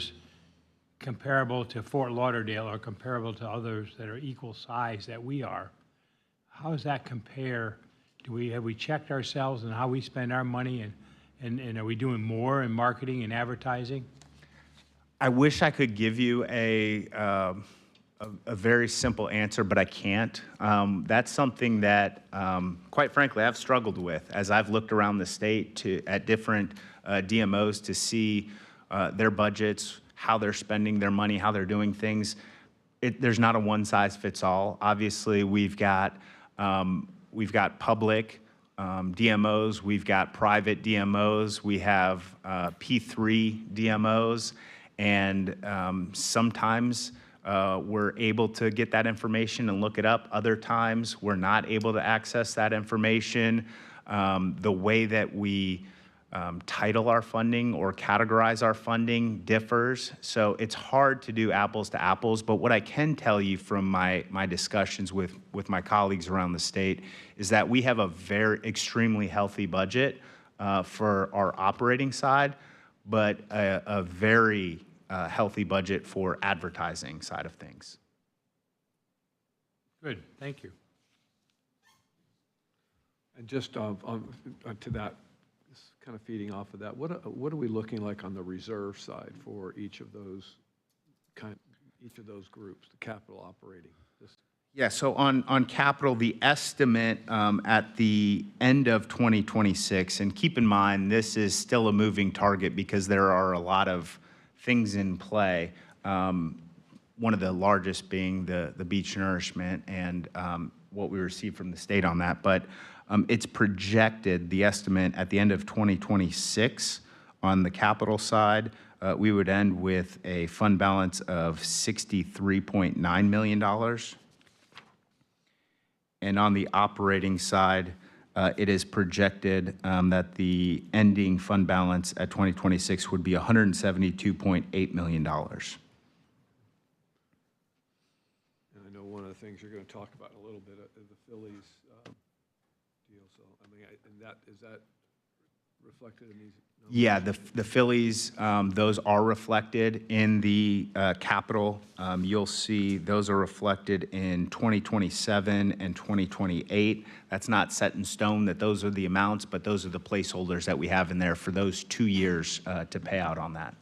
Speaker 11: comparable to Fort Lauderdale or comparable to others that are equal size that we are? How does that compare? Have we checked ourselves and how we spend our money, and are we doing more in marketing and advertising?
Speaker 5: I wish I could give you a very simple answer, but I can't. That's something that, quite frankly, I've struggled with as I've looked around the state at different DMOs to see their budgets, how they're spending their money, how they're doing things. There's not a one-size-fits-all. Obviously, we've got public DMOs, we've got private DMOs, we have P3 DMOs, and sometimes we're able to get that information and look it up. Other times, we're not able to access that information. The way that we title our funding or categorize our funding differs. So it's hard to do apples to apples. But what I can tell you from my discussions with my colleagues around the state is that we have a very extremely healthy budget for our operating side, but a very healthy budget for advertising side of things.
Speaker 11: Good, thank you.
Speaker 1: And just to that, kind of feeding off of that, what are we looking like on the reserve side for each of those groups, the capital operating?
Speaker 5: Yeah, so on capital, the estimate at the end of 2026, and keep in mind, this is still a moving target because there are a lot of things in play. One of the largest being the beach nourishment and what we receive from the state on that. But it's projected, the estimate at the end of 2026 on the capital side, we would end with a fund balance of $63.9 million. And on the operating side, it is projected that the ending fund balance at 2026 would be $172.8 million.
Speaker 1: And I know one of the things you're going to talk about a little bit is the Phillies deal. So, I mean, is that reflected in these numbers?
Speaker 5: Yeah, the Phillies, those are reflected in the capital. You'll see those are reflected in 2027 and 2028. That's not set in stone that those are the amounts, but those are the placeholders that we have in there for those 2 years to pay out on that.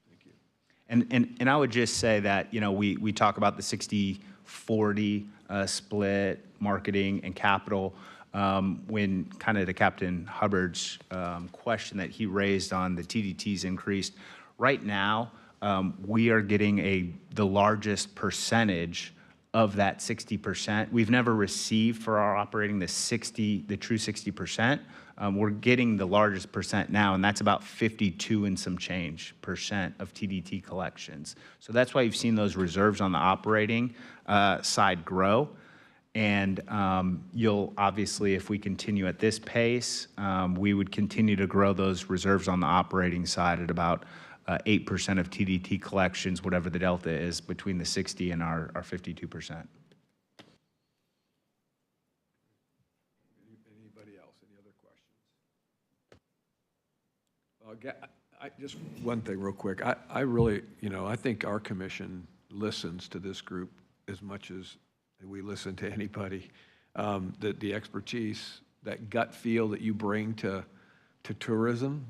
Speaker 1: Thank you.
Speaker 5: And I would just say that, you know, we talk about the 60-40 split, marketing and capital. When kind of to Captain Hubbard's question that he raised on the TDTs increased, right now we are getting the largest percentage of that 60%. We've never received for our operating the true 60%. We're getting the largest percent now, and that's about 52 and some change % of TDT collections. So that's why you've seen those reserves on the operating side grow. And you'll obviously, if we continue at this pace, we would continue to grow those reserves on the operating side at about 8% of TDT collections, whatever the delta is between the 60 and our 52%.
Speaker 1: Anybody else? Any other questions? Just one thing real quick. I really, I think our commission listens to this group as much as we listen to anybody. The expertise, that gut feel that you bring to tourism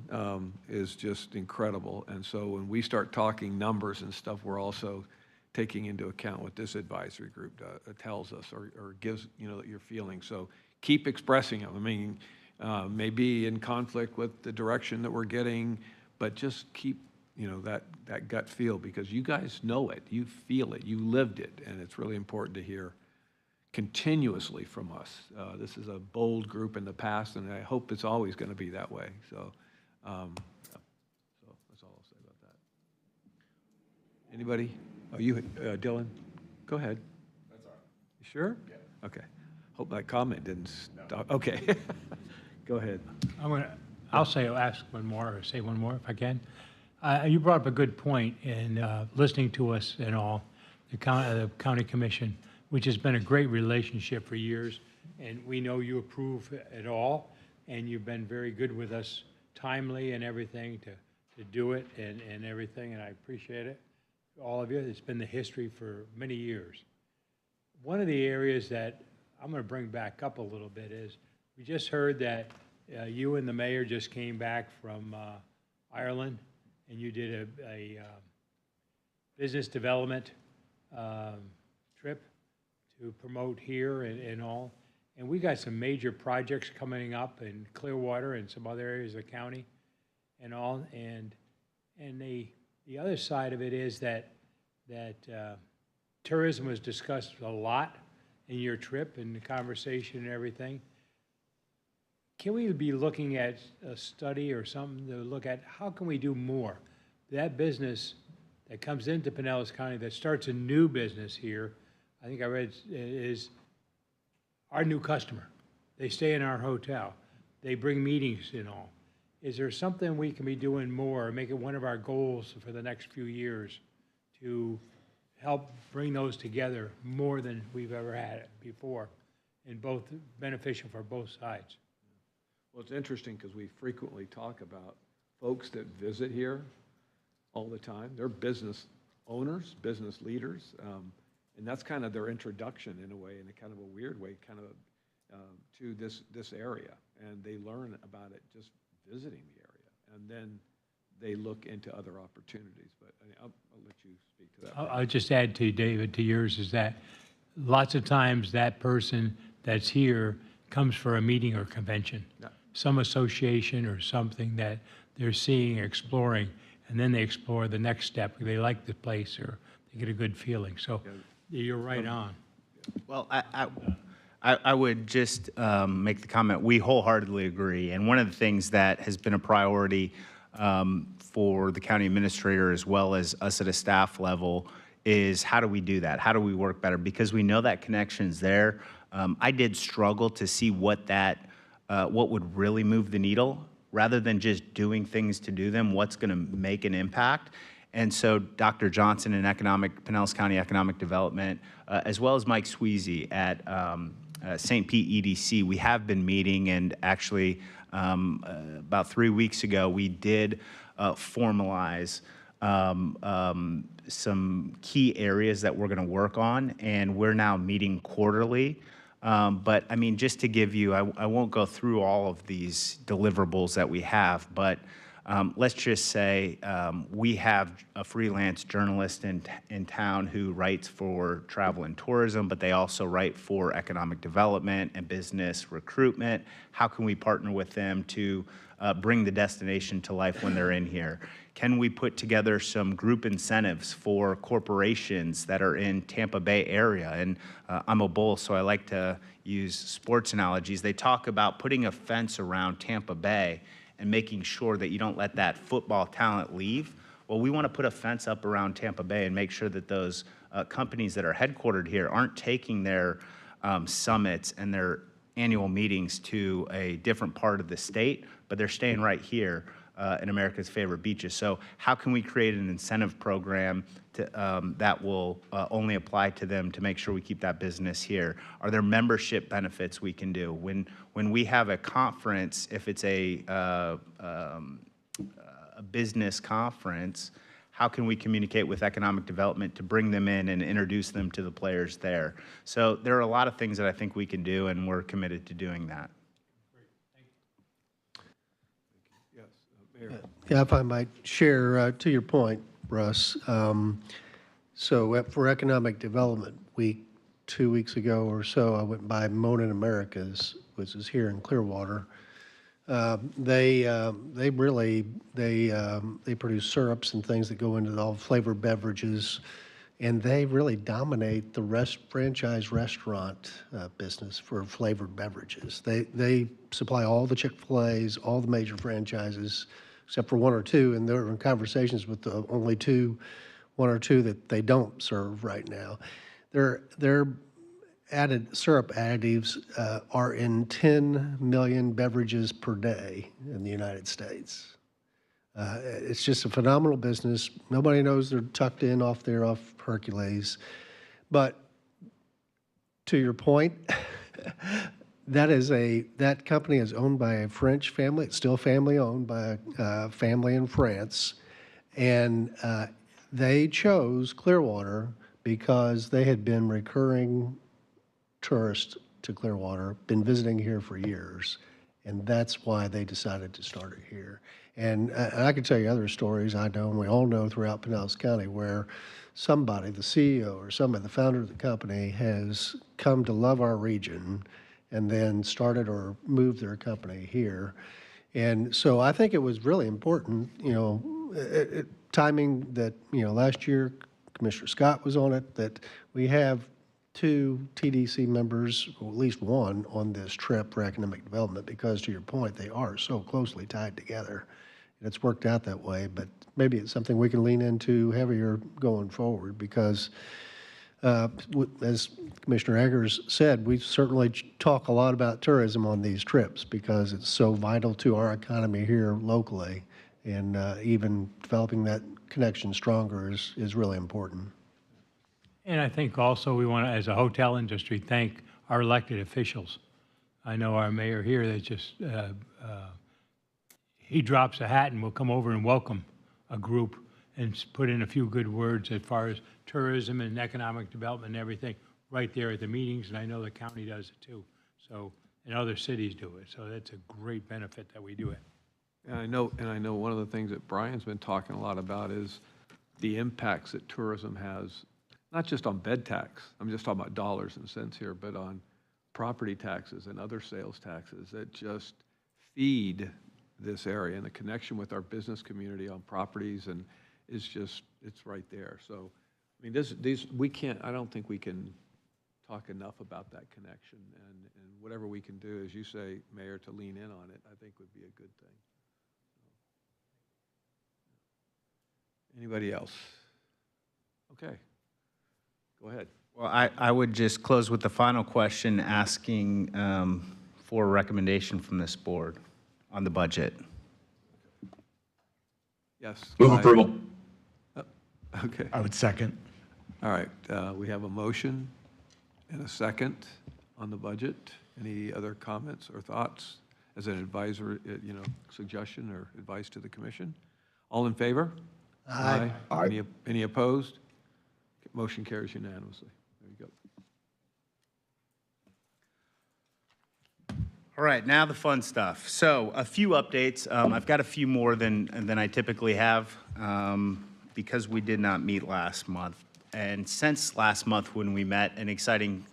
Speaker 1: is just incredible. And so when we start talking numbers and stuff, we're also taking into account what this advisory group tells us or gives, that you're feeling. So keep expressing them. I mean, maybe in conflict with the direction that we're getting, but just keep, that gut feel, because you guys know it, you feel it, you lived it, and it's really important to hear continuously from us. This is a bold group in the past, and I hope it's always going to be that way. So, so that's all I'll say about that. Anybody? Oh, you, Dylan? Go ahead.
Speaker 8: That's all right.
Speaker 1: You sure?
Speaker 8: Yeah.
Speaker 1: Okay. Hope that comment didn't stop. Okay. Go ahead.
Speaker 11: Ask one more, or say one more if I can. You brought up a good point in listening to us and all, the county commission, which has been a great relationship for years, and we know you approve it all, and you've been very good with us, timely and everything to do it and everything, and I appreciate it. All of you, it's been the history for many years. One of the areas that I'm going to bring back up a little bit is, we just heard that you and the mayor just came back from Ireland, and you did a business development trip to promote here and all. And we got some major projects coming up in Clearwater and some other areas of the county and all. And the other side of it is that tourism was discussed a lot in your trip and the conversation and everything. Can we be looking at a study or something to look at how can we do more? That business that comes into Pinellas County that starts a new business here, I think I read, is our new customer. They stay in our hotel. They bring meetings and all. is there something we can be doing more, make it one of our goals for the next few years to help bring those together more than we've ever had it before, and both beneficial for both sides?
Speaker 1: Well, it's interesting because we frequently talk about folks that visit here all the time. They're business owners, business leaders, and that's kind of their introduction in a way, in a kind of a weird way, kind of to this area. And they learn about it just visiting the area, and then they look into other opportunities. But I'll let you speak to that.
Speaker 11: I'll just add to David, to yours, is that lots of times that person that's here comes for a meeting or convention,
Speaker 1: Yeah.
Speaker 11: some association or something that they're seeing, exploring, and then they explore the next step. They like the place or they get a good feeling. So you're right on.
Speaker 5: Well, I would just make the comment, we wholeheartedly agree. And one of the things that has been a priority for the county administrator as well as us at a staff level is how do we do that? How do we work better? Because we know that connection's there. I did struggle to see what would really move the needle rather than just doing things to do them, what's going to make an impact. And so Dr. Johnson in Pinellas County Economic Development, as well as Mike Sweezy at St. Pete EDC, we have been meeting, and actually about 3 weeks ago, we did formalize some key areas that we're going to work on, and we're now meeting quarterly. But I mean, just to give you, I won't go through all of these deliverables that we have, but let's just say we have a freelance journalist in town who writes for travel and tourism, but they also write for economic development and business recruitment. How can we partner with them to bring the destination to life when they're in here? Can we put together some group incentives for corporations that are in Tampa Bay area? And I'm a Bull, so I like to use sports analogies. They talk about putting a fence around Tampa Bay and making sure that you don't let that football talent leave. Well, we want to put a fence up around Tampa Bay and make sure that those companies that are headquartered here aren't taking their summits and their annual meetings to a different part of the state, but they're staying right here in America's favorite beaches. So how can we create an incentive program that will only apply to them to make sure we keep that business here? Are there membership benefits we can do? When we have a conference, if it's a business conference, how can we communicate with economic development to bring them in and introduce them to the players there? So there are a lot of things that I think we can do, and we're committed to doing that.
Speaker 3: Yeah, if I might share, to your point, Russ, so for Economic Development Week, 2 weeks ago or so, I went by Monin Americas, which is here in Clearwater. They produce syrups and things that go into all flavored beverages, and they really dominate the franchise restaurant business for flavored beverages. They supply all the Chick-fil-A's, all the major franchises, except for one or two, and they're in conversations with the only one or two that they don't serve right now. Their added syrup additives are in 10 million beverages per day in the United States. It's just a phenomenal business. Nobody knows they're tucked in off Hercules. But to your point, that company is owned by a French family. It's still family owned by a family in France. And they chose Clearwater because they had been recurring tourists to Clearwater, been visiting here for years. And that's why they decided to start it here. And I can tell you other stories I know, and we all know throughout Pinellas County, where somebody, the CEO or somebody, the founder of the company, has come to love our region and then started or moved their company here. And so I think it was really important, timing that, last year Commissioner Scott was on it, that we have 2 TDC members, or at least one, on this trip for economic development, because to your point, they are so closely tied together. And it's worked out that way, but maybe it's something we can lean into heavier going forward, because As Commissioner Eggers said, we certainly talk a lot about tourism on these trips because it's so vital to our economy here locally. And even developing that connection stronger is really important.
Speaker 11: And I think also we want to, as a hotel industry, thank our elected officials. I know our mayor here that just, he drops a hat and will come over and welcome a group and put in a few good words as far as tourism and economic development and everything right there at the meetings, and I know the county does it too. So, and other cities do it. So that's a great benefit that we do it.
Speaker 1: And I know one of the things that Brian's been talking a lot about is the impacts that tourism has, not just on bed tax, I'm just talking about dollars and cents here, but on property taxes and other sales taxes that just feed this area, and the connection with our business community on properties and is just, it's right there. So, I mean, we can't, I don't think we can talk enough about that connection, and whatever we can do, as you say, Mayor, to lean in on it, I think would be a good thing. Anybody else? Okay, go ahead.
Speaker 5: Well, I would just close with the final question, asking for a recommendation from this board on the budget.
Speaker 1: Yes.
Speaker 7: Move approval.
Speaker 1: Okay.
Speaker 2: I would second.
Speaker 1: All right, we have a motion and a second on the budget. Any other comments or thoughts as an advisor, suggestion or advice to the commission? All in favor?
Speaker 3: Aye.
Speaker 1: Aye. Any opposed? Motion carries unanimously. There you go.
Speaker 5: All right, now the fun stuff. So a few updates. I've got a few more than I typically have because we did not meet last month. And since last month when we met, an exciting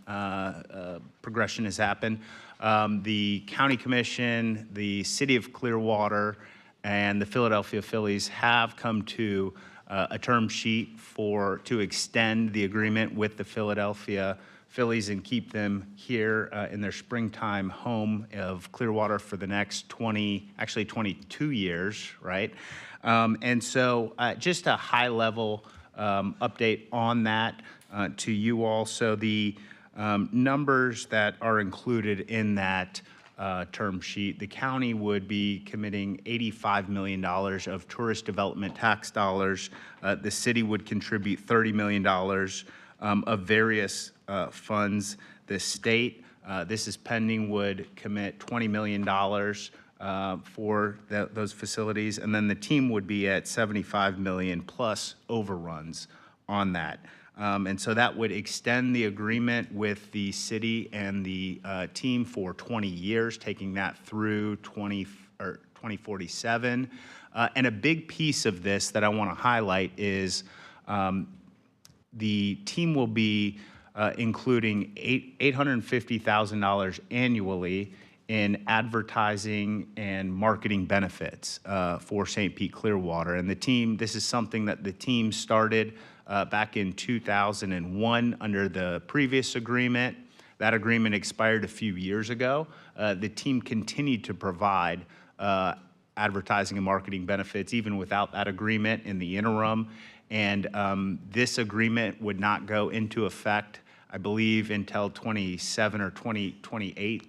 Speaker 5: progression has happened. The County Commission, the City of Clearwater, and the Philadelphia Phillies have come to a term sheet to extend the agreement with the Philadelphia Phillies and keep them here in their springtime home of Clearwater for the next 22 years, right? And so just a high-level update on that to you all. So the numbers that are included in that term sheet, the county would be committing $85 million of tourist development tax dollars. The city would contribute $30 million of various funds. The state, this is pending, would commit $20 million for those facilities, and then the team would be at $75 million plus overruns on that. And so that would extend the agreement with the city and the team for 20 years, taking that through 2047. And a big piece of this that I want to highlight is the team will be including $850,000 annually in advertising and marketing benefits for St. Pete Clearwater. And the team, this is something that the team started back in 2001 under the previous agreement. That agreement expired a few years ago. The team continued to provide advertising and marketing benefits even without that agreement in the interim. And this agreement would not go into effect, I believe, until 27 or 2028.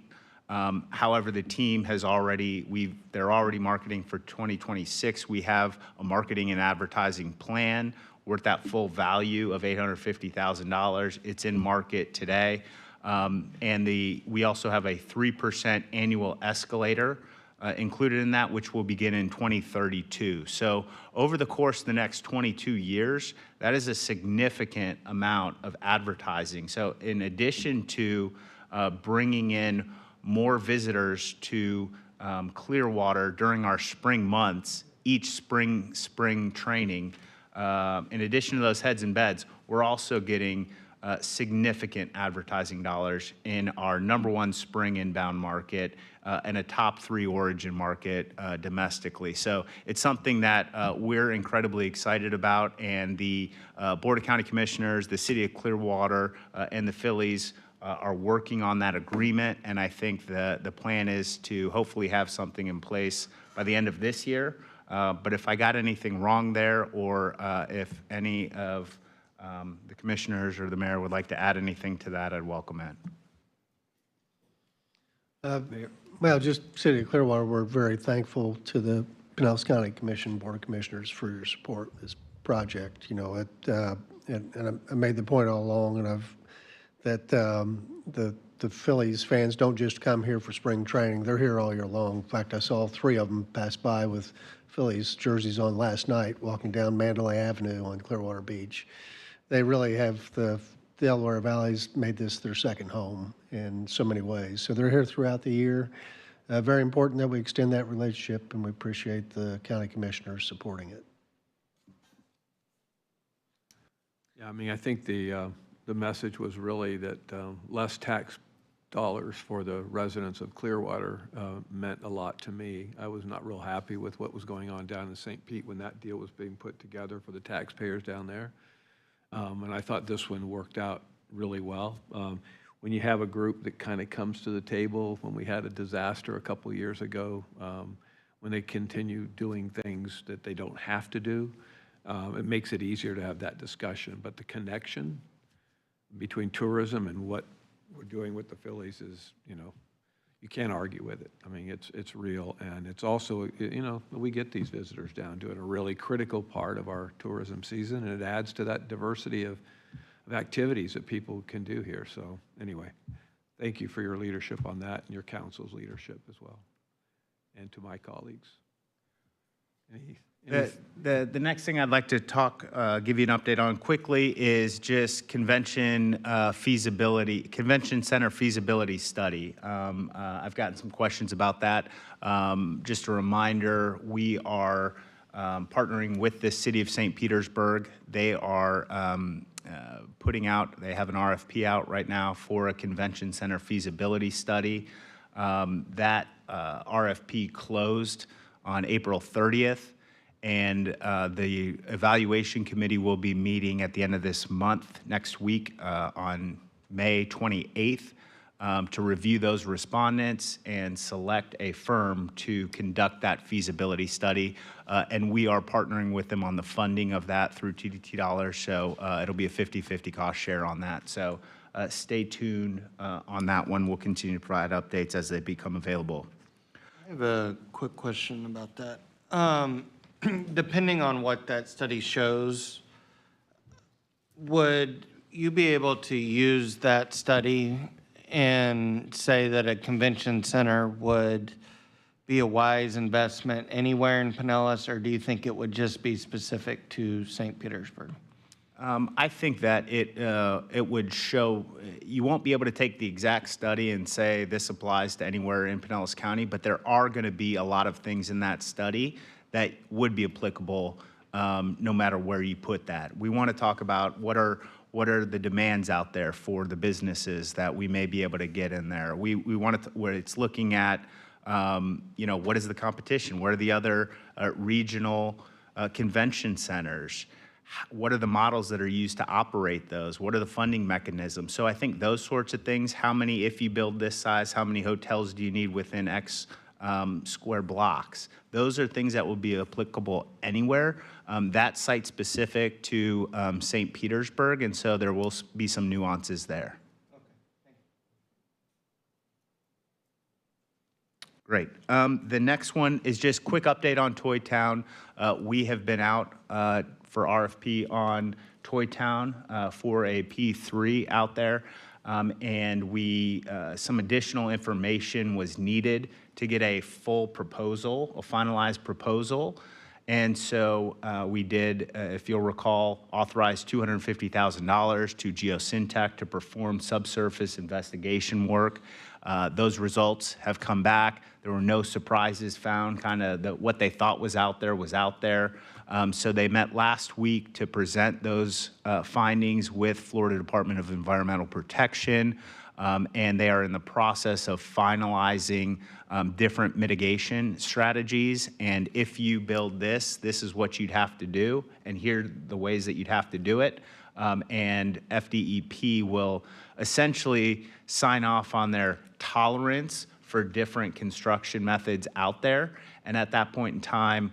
Speaker 5: However, the team has they're already marketing for 2026. We have a marketing and advertising plan worth that full value of $850,000. It's in market today. And we also have a 3% annual escalator included in that, which will begin in 2032. So over the course of the next 22 years, that is a significant amount of advertising. So in addition to bringing in more visitors to Clearwater during our spring months, each spring training, in addition to those heads and beds, we're also getting significant advertising dollars in our #1 spring inbound market and a top 3 origin market domestically. So it's something that we're incredibly excited about, and the Board of County Commissioners, the City of Clearwater, and the Phillies are working on that agreement, and I think the plan is to hopefully have something in place by the end of this year. But if I got anything wrong there, or if any of the commissioners or the mayor would like to add anything to that, I'd welcome it.
Speaker 3: Well, just City of Clearwater, we're very thankful to the Pinellas County Commission, Board of Commissioners for your support of this project. You know, and I made the point all along, and the Phillies fans don't just come here for spring training. They're here all year long. In fact, I saw 3 of them pass by with Phillies jerseys on last night, walking down Mandalay Avenue on Clearwater Beach. They really have the Delaware Valley's made this their second home in so many ways. So they're here throughout the year. Very important that we extend that relationship, and we appreciate the county commissioners supporting it.
Speaker 1: Yeah, I mean, I think the message was really that less tax dollars for the residents of Clearwater meant a lot to me. I was not real happy with what was going on down in St. Pete when that deal was being put together for the taxpayers down there. And I thought this one worked out really well. When you have a group that kind of comes to the table, when we had a disaster a couple of years ago, when they continue doing things that they don't have to do, it makes it easier to have that discussion. But the connection between tourism and what we're doing with the Phillies is, you know, you can't argue with it. I mean, it's real, and it's also, you know, we get these visitors down to it, a really critical part of our tourism season, and it adds to that diversity of activities that people can do here. So anyway, thank you for your leadership on that and your council's leadership as well, and to my colleagues.
Speaker 5: The next thing I'd like to give you an update on quickly is just convention center feasibility study. I've gotten some questions about that. Just a reminder, we are partnering with the City of St. Petersburg. They are they have an RFP out right now for a convention center feasibility study. That RFP closed on April 30th. And the evaluation committee will be meeting at the end of this month, next week, on May 28th, to review those respondents and select a firm to conduct that feasibility study. And we are partnering with them on the funding of that through TDT dollars, so it'll be a 50-50 cost share on that. So stay tuned on that one. We'll continue to provide updates as they become available.
Speaker 12: I have a quick question about that. Depending on what that study shows, would you be able to use that study and say that a convention center would be a wise investment anywhere in Pinellas, or do you think it would just be specific to St. Petersburg?
Speaker 5: I think that it would show, you won't be able to take the exact study and say this applies to anywhere in Pinellas County, but there are going to be a lot of things in that study that would be applicable no matter where you put that. We want to talk about what are the demands out there for the businesses that we may be able to get in there. We want to, where it's looking at, you know, what is the competition? What are the other regional convention centers? What are the models that are used to operate those? What are the funding mechanisms? So I think those sorts of things, how many, if you build this size, how many hotels do you need within X square blocks? Those are things that will be applicable anywhere. That's site specific to St. Petersburg, and so there will be some nuances there.
Speaker 12: Okay, thank you.
Speaker 5: Great. The next one is just quick update on Toy Town. We have been out for RFP on Toy Town for a P3 out there. And some additional information was needed to get a full proposal, a finalized proposal. And so we did, if you'll recall, authorize $250,000 to Geosyntec to perform subsurface investigation work. Those results have come back. There were no surprises found. Kind of what they thought was out there was out there. So they met last week to present those findings with Florida Department of Environmental Protection, and they are in the process of finalizing different mitigation strategies. And if you build this is what you'd have to do, and here are the ways that you'd have to do it. And FDEP will essentially sign off on their tolerance for different construction methods out there. And at that point in time,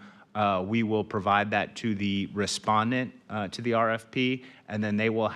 Speaker 5: we will provide that to the respondent to the RFP, and then they will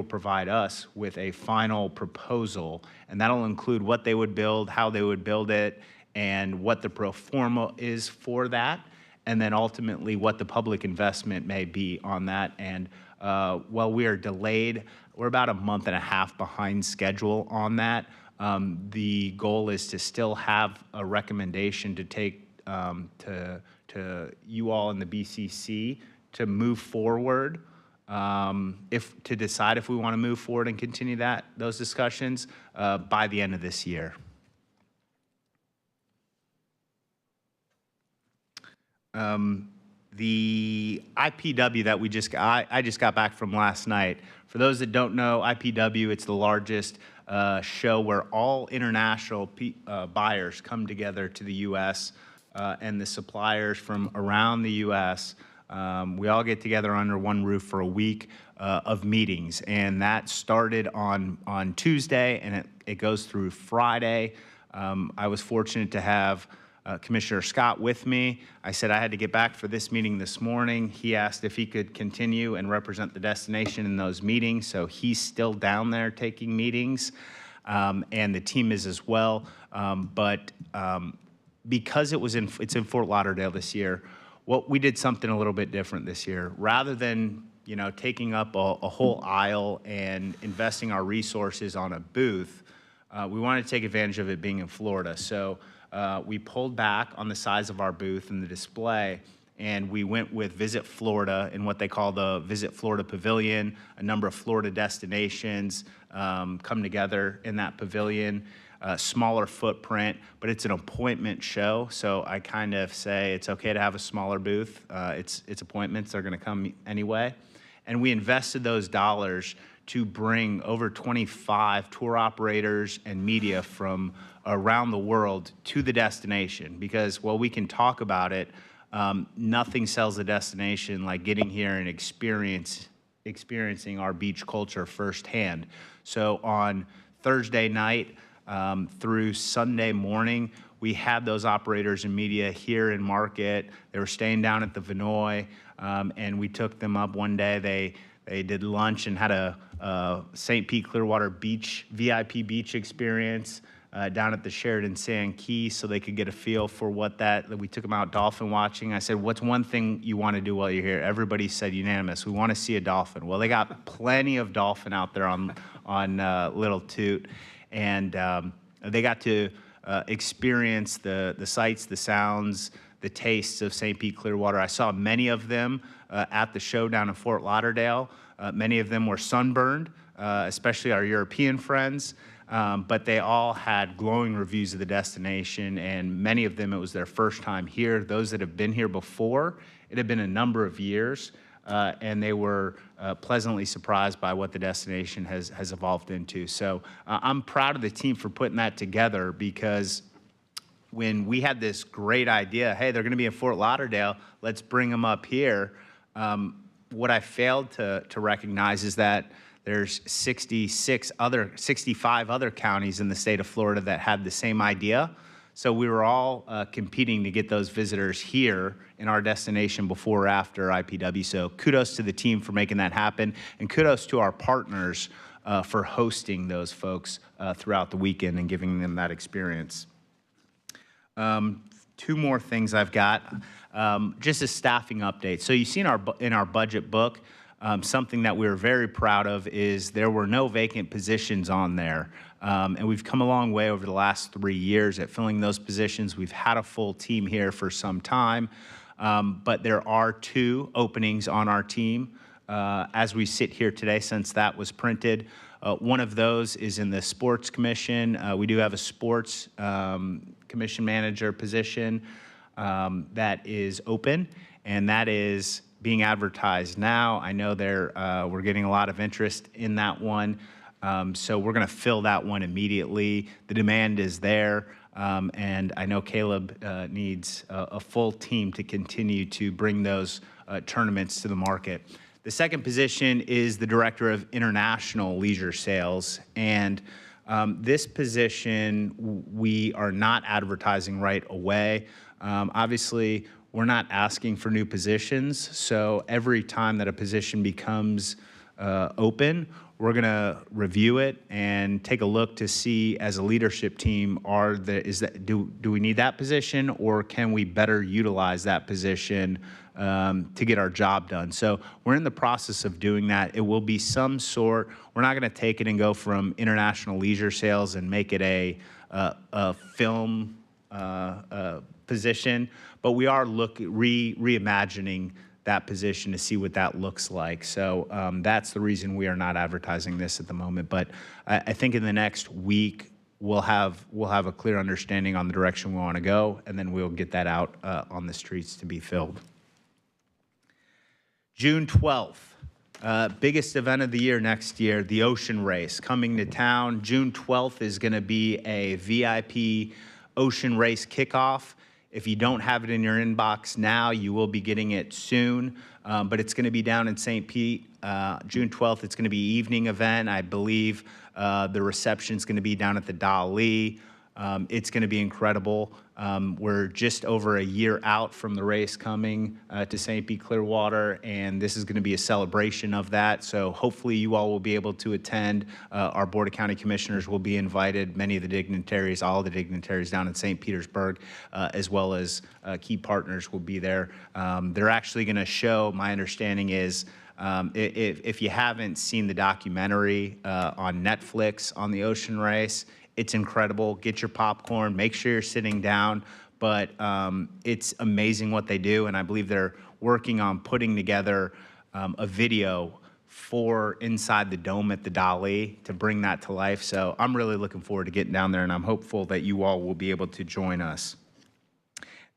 Speaker 5: provide us with a final proposal, and that'll include what they would build, how they would build it, and what the pro forma is for that, and then ultimately what the public investment may be on that. And while we are delayed, we're about a month and a half behind schedule on that. The goal is to still have a recommendation to take to you all in the BCC to move forward, to decide if we want to move forward and continue those discussions by the end of this year. The IPW that I just got back from last night. For those that don't know, IPW, it's the largest show where all international buyers come together to the U.S. And the suppliers from around the U.S. We all get together under one roof for a week of meetings, and that started on Tuesday, and it goes through Friday. I was fortunate to have Commissioner Scott with me. I said I had to get back for this meeting this morning. He asked if he could continue and represent the destination in those meetings, so he's still down there taking meetings, and the team is as well. Because it's in Fort Lauderdale this year, we did something a little bit different this year. Rather than taking up a whole aisle and investing our resources on a booth, we wanted to take advantage of it being in Florida. So we pulled back on the size of our booth and the display, and we went with Visit Florida in what they call the Visit Florida Pavilion. A number of Florida destinations come together in that pavilion. Smaller footprint, but it's an appointment show, so I kind of say it's okay to have a smaller booth. It's appointments, they're going to come anyway. And we invested those dollars to bring over 25 tour operators and media from around the world to the destination, because while we can talk about it, nothing sells a destination like getting here and experiencing our beach culture firsthand. So on Thursday night, through Sunday morning, we had those operators and media here in Market. They were staying down at the Vinoy, and we took them up one day. They did lunch and had a St. Pete Clearwater Beach, VIP beach experience down at the Sheraton Sand Key, so they could get a feel for what we took them out dolphin watching. I said, what's one thing you want to do while you're here? Everybody said unanimous, we want to see a dolphin. Well, they got plenty of dolphin out there on Little Toot. And they got to experience the sights, the sounds, the tastes of St. Pete Clearwater. I saw many of them at the show down in Fort Lauderdale. Many of them were sunburned, especially our European friends, but they all had glowing reviews of the destination, and many of them, it was their first time here. Those that have been here before, it had been a number of years, and they were pleasantly surprised by what the destination has evolved into. So I'm proud of the team for putting that together, because when we had this great idea, hey, they're going to be in Fort Lauderdale, let's bring them up here, what I failed to recognize is that there's 65 other counties in the state of Florida that had the same idea. So we were all competing to get those visitors here in our destination before or after IPW. So kudos to the team for making that happen, and kudos to our partners for hosting those folks throughout the weekend and giving them that experience. Two more things I've got. Just a staffing update. So you see in our budget book, something that we were very proud of is there were no vacant positions on there. And we've come a long way over the last 3 years at filling those positions. We've had a full team here for some time, but there are 2 openings on our team as we sit here today since that was printed. One of those is in the Sports Commission. We do have a Sports Commission Manager position that is open, and that is being advertised now. I know we're getting a lot of interest in that one. So we're going to fill that one immediately. The demand is there, and I know Caleb needs a full team to continue to bring those tournaments to the market. The second position is the Director of International Leisure Sales, and this position we are not advertising right away. Obviously, we're not asking for new positions. So every time that a position becomes open, we're going to review it and take a look to see, as a leadership team, do we need that position, or can we better utilize that position to get our job done? So we're in the process of doing that. It will be some sort. We're not going to take it and go from international leisure sales and make it a film position, but we are reimagining that position to see what that looks like. So that's the reason we are not advertising this at the moment. But I think in the next week, we'll have a clear understanding on the direction we want to go, and then we'll get that out on the streets to be filled. June 12th, biggest event of the year next year, the Ocean Race coming to town. June 12th is going to be a VIP Ocean Race kickoff. If you don't have it in your inbox now, you will be getting it soon, but it's going to be down in St. Pete. June 12th, it's going to be an evening event. I believe the reception is going to be down at the Dali. It's going to be incredible. We're just over a year out from the race coming to St. Pete Clearwater, and this is going to be a celebration of that. So hopefully you all will be able to attend. Our Board of County Commissioners will be invited, many of the dignitaries, all the dignitaries down in St. Petersburg, as well as key partners will be there. They're actually going to show, my understanding is, if you haven't seen the documentary on Netflix on the Ocean Race, it's incredible. Get your popcorn. Make sure you're sitting down. But it's amazing what they do, and I believe they're working on putting together a video for inside the dome at the Dali to bring that to life. So I'm really looking forward to getting down there, and I'm hopeful that you all will be able to join us.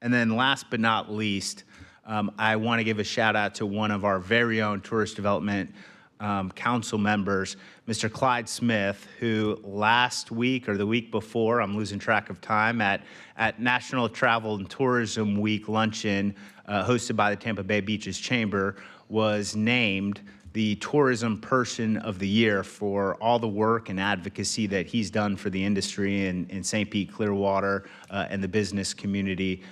Speaker 5: And then last but not least, I want to give a shout out to one of our very own tourist development council members, Mr. Clyde Smith, who last week or the week before, I'm losing track of time, at National Travel and Tourism Week luncheon hosted by the Tampa Bay Beaches Chamber, was named the Tourism Person of the Year for all the work and advocacy that he's done for the industry in St. Pete Clearwater and the business community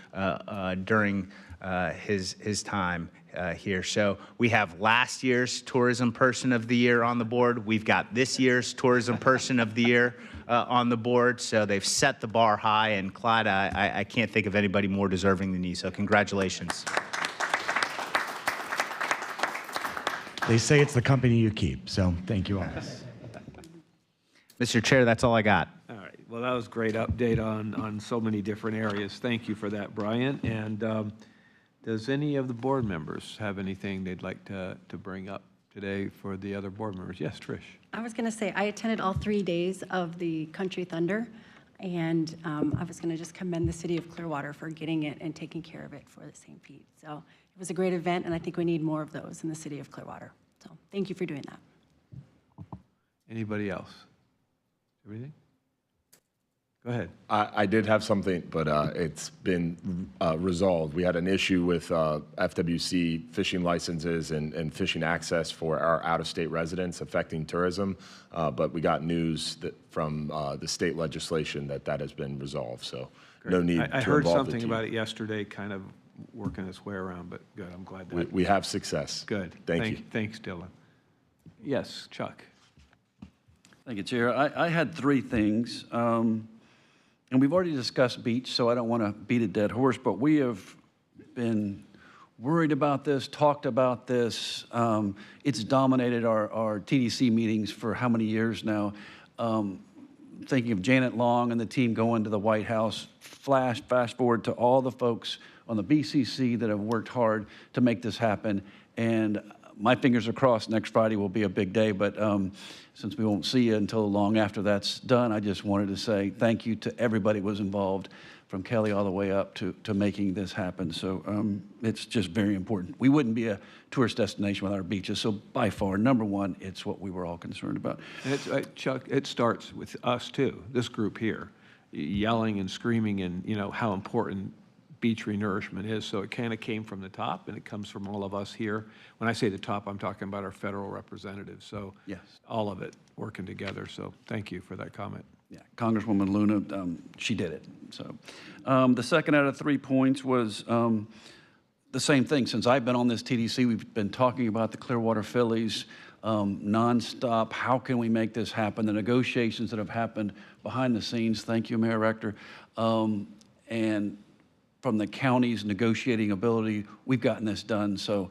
Speaker 5: during his time here. So we have last year's Tourism Person of the Year on the board. We've got this year's Tourism Person of the Year on the board. So they've set the bar high, and Clyde, I can't think of anybody more deserving than you. So congratulations.
Speaker 2: They say it's the company you keep, so thank you all.
Speaker 5: Mr. Chair, that's all I got.
Speaker 1: All right. Well, that was a great update on so many different areas. Thank you for that, Brian. And does any of the board members have anything they'd like to bring up today for the other board members? Yes, Trish.
Speaker 13: I was going to say, I attended all 3 days of the Country Thunder, and I was going to just commend the city of Clearwater for getting it and taking care of it for the St. Pete. So it was a great event, and I think we need more of those in the city of Clearwater. So thank you for doing that.
Speaker 1: Anybody else? Everything? Go ahead.
Speaker 8: I did have something, but it's been resolved. We had an issue with FWC fishing licenses and fishing access for our out-of-state residents affecting tourism, but we got news that from the state legislation that has been resolved, so no need to involve the team.
Speaker 1: I heard something about it yesterday, kind of working its way around, but good, I'm glad that.
Speaker 8: We have success.
Speaker 1: Good.
Speaker 8: Thank you.
Speaker 1: Thanks, Dylan. Yes, Chuck.
Speaker 4: Thank you, Chair. I had three things. And we've already discussed beach, so I don't want to beat a dead horse, but we have been worried about this, talked about this. It's dominated our TDC meetings for how many years now? Thinking of Janet Long and the team going to the White House, fast forward to all the folks on the BCC that have worked hard to make this happen. And my fingers are crossed, next Friday will be a big day, but since we won't see you until long after that's done, I just wanted to say thank you to everybody who was involved, from Kelly all the way up to making this happen. So it's just very important. We wouldn't be a tourist destination without our beaches, so by far, number one, it's what we were all concerned about.
Speaker 1: And Chuck, it starts with us too, this group here, yelling and screaming and, you know, how important beach renourishment is. So it kind of came from the top, and it comes from all of us here. When I say the top, I'm talking about our federal representatives. So
Speaker 4: yes,
Speaker 1: all of it working together. So thank you for that comment.
Speaker 4: Yeah, Congresswoman Luna, she did it. So the second out of 3 points was the same thing. Since I've been on this TDC, we've been talking about the Clearwater Phillies nonstop. How can we make this happen? The negotiations that have happened behind the scenes, thank you, Mayor Rector, and from the county's negotiating ability, we've gotten this done. So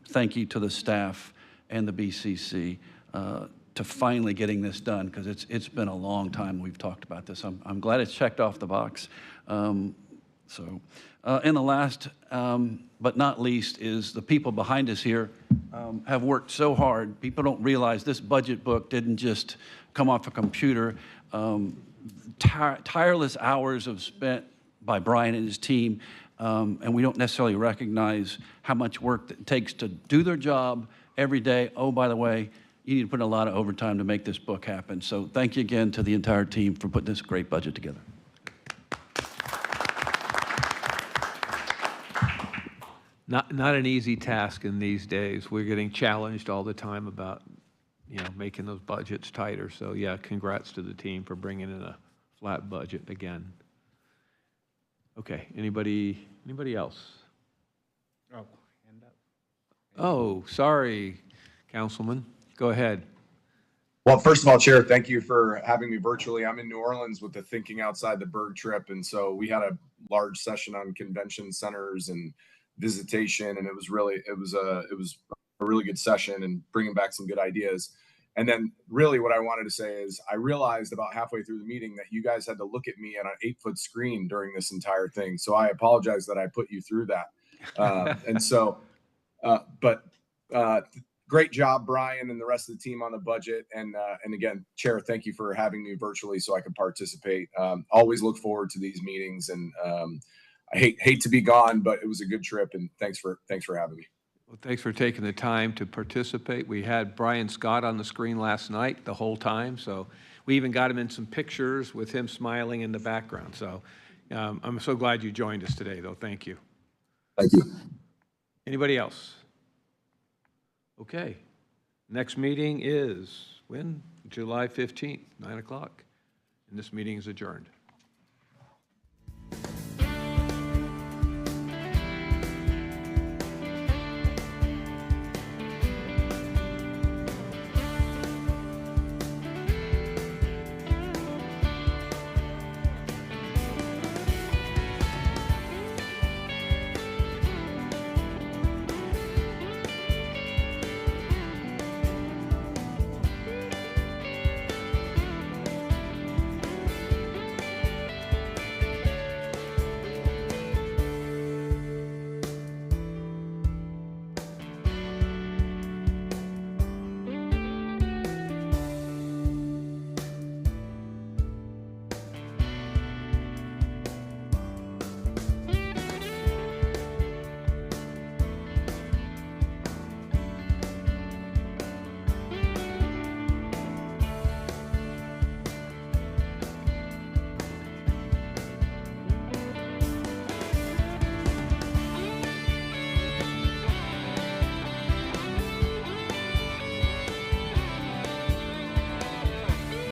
Speaker 4: thank you to the staff and the BCC to finally getting this done, because it's been a long time we've talked about this. I'm glad it's checked off the box. And the last, but not least, is the people behind us here have worked so hard. People don't realize this budget book didn't just come off a computer. Tireless hours of spent by Brian and his team, and we don't necessarily recognize how much work it takes to do their job every day. Oh, by the way, you need to put in a lot of overtime to make this book happen. So thank you again to the entire team for putting this great budget together.
Speaker 1: Not an easy task in these days. We're getting challenged all the time about, making those budgets tighter. So yeah, congrats to the team for bringing in a flat budget again. Okay, anybody else?
Speaker 5: Oh, hand up.
Speaker 1: Oh, sorry, Councilman. Go ahead.
Speaker 7: Well, first of all, Chair, thank you for having me virtually. I'm in New Orleans with the Thinking Outside the Berg trip, and so we had a large session on convention centers and visitation, and it was a really good session and bringing back some good ideas. And then really what I wanted to say is I realized about halfway through the meeting that you guys had to look at me on an 8-foot screen during this entire thing. So I apologize that I put you through that. Great job, Brian, and the rest of the team on the budget. And again, Chair, thank you for having me virtually so I could participate. Always look forward to these meetings, and I hate to be gone, but it was a good trip, and thanks for having me.
Speaker 1: Well, thanks for taking the time to participate. We had Brian Scott on the screen last night the whole time, so we even got him in some pictures with him smiling in the background. So I'm so glad you joined us today, though. Thank you.
Speaker 7: Thank you.
Speaker 1: Anybody else? Okay. Next meeting is when? July 15th, 9 o'clock. And this meeting is adjourned.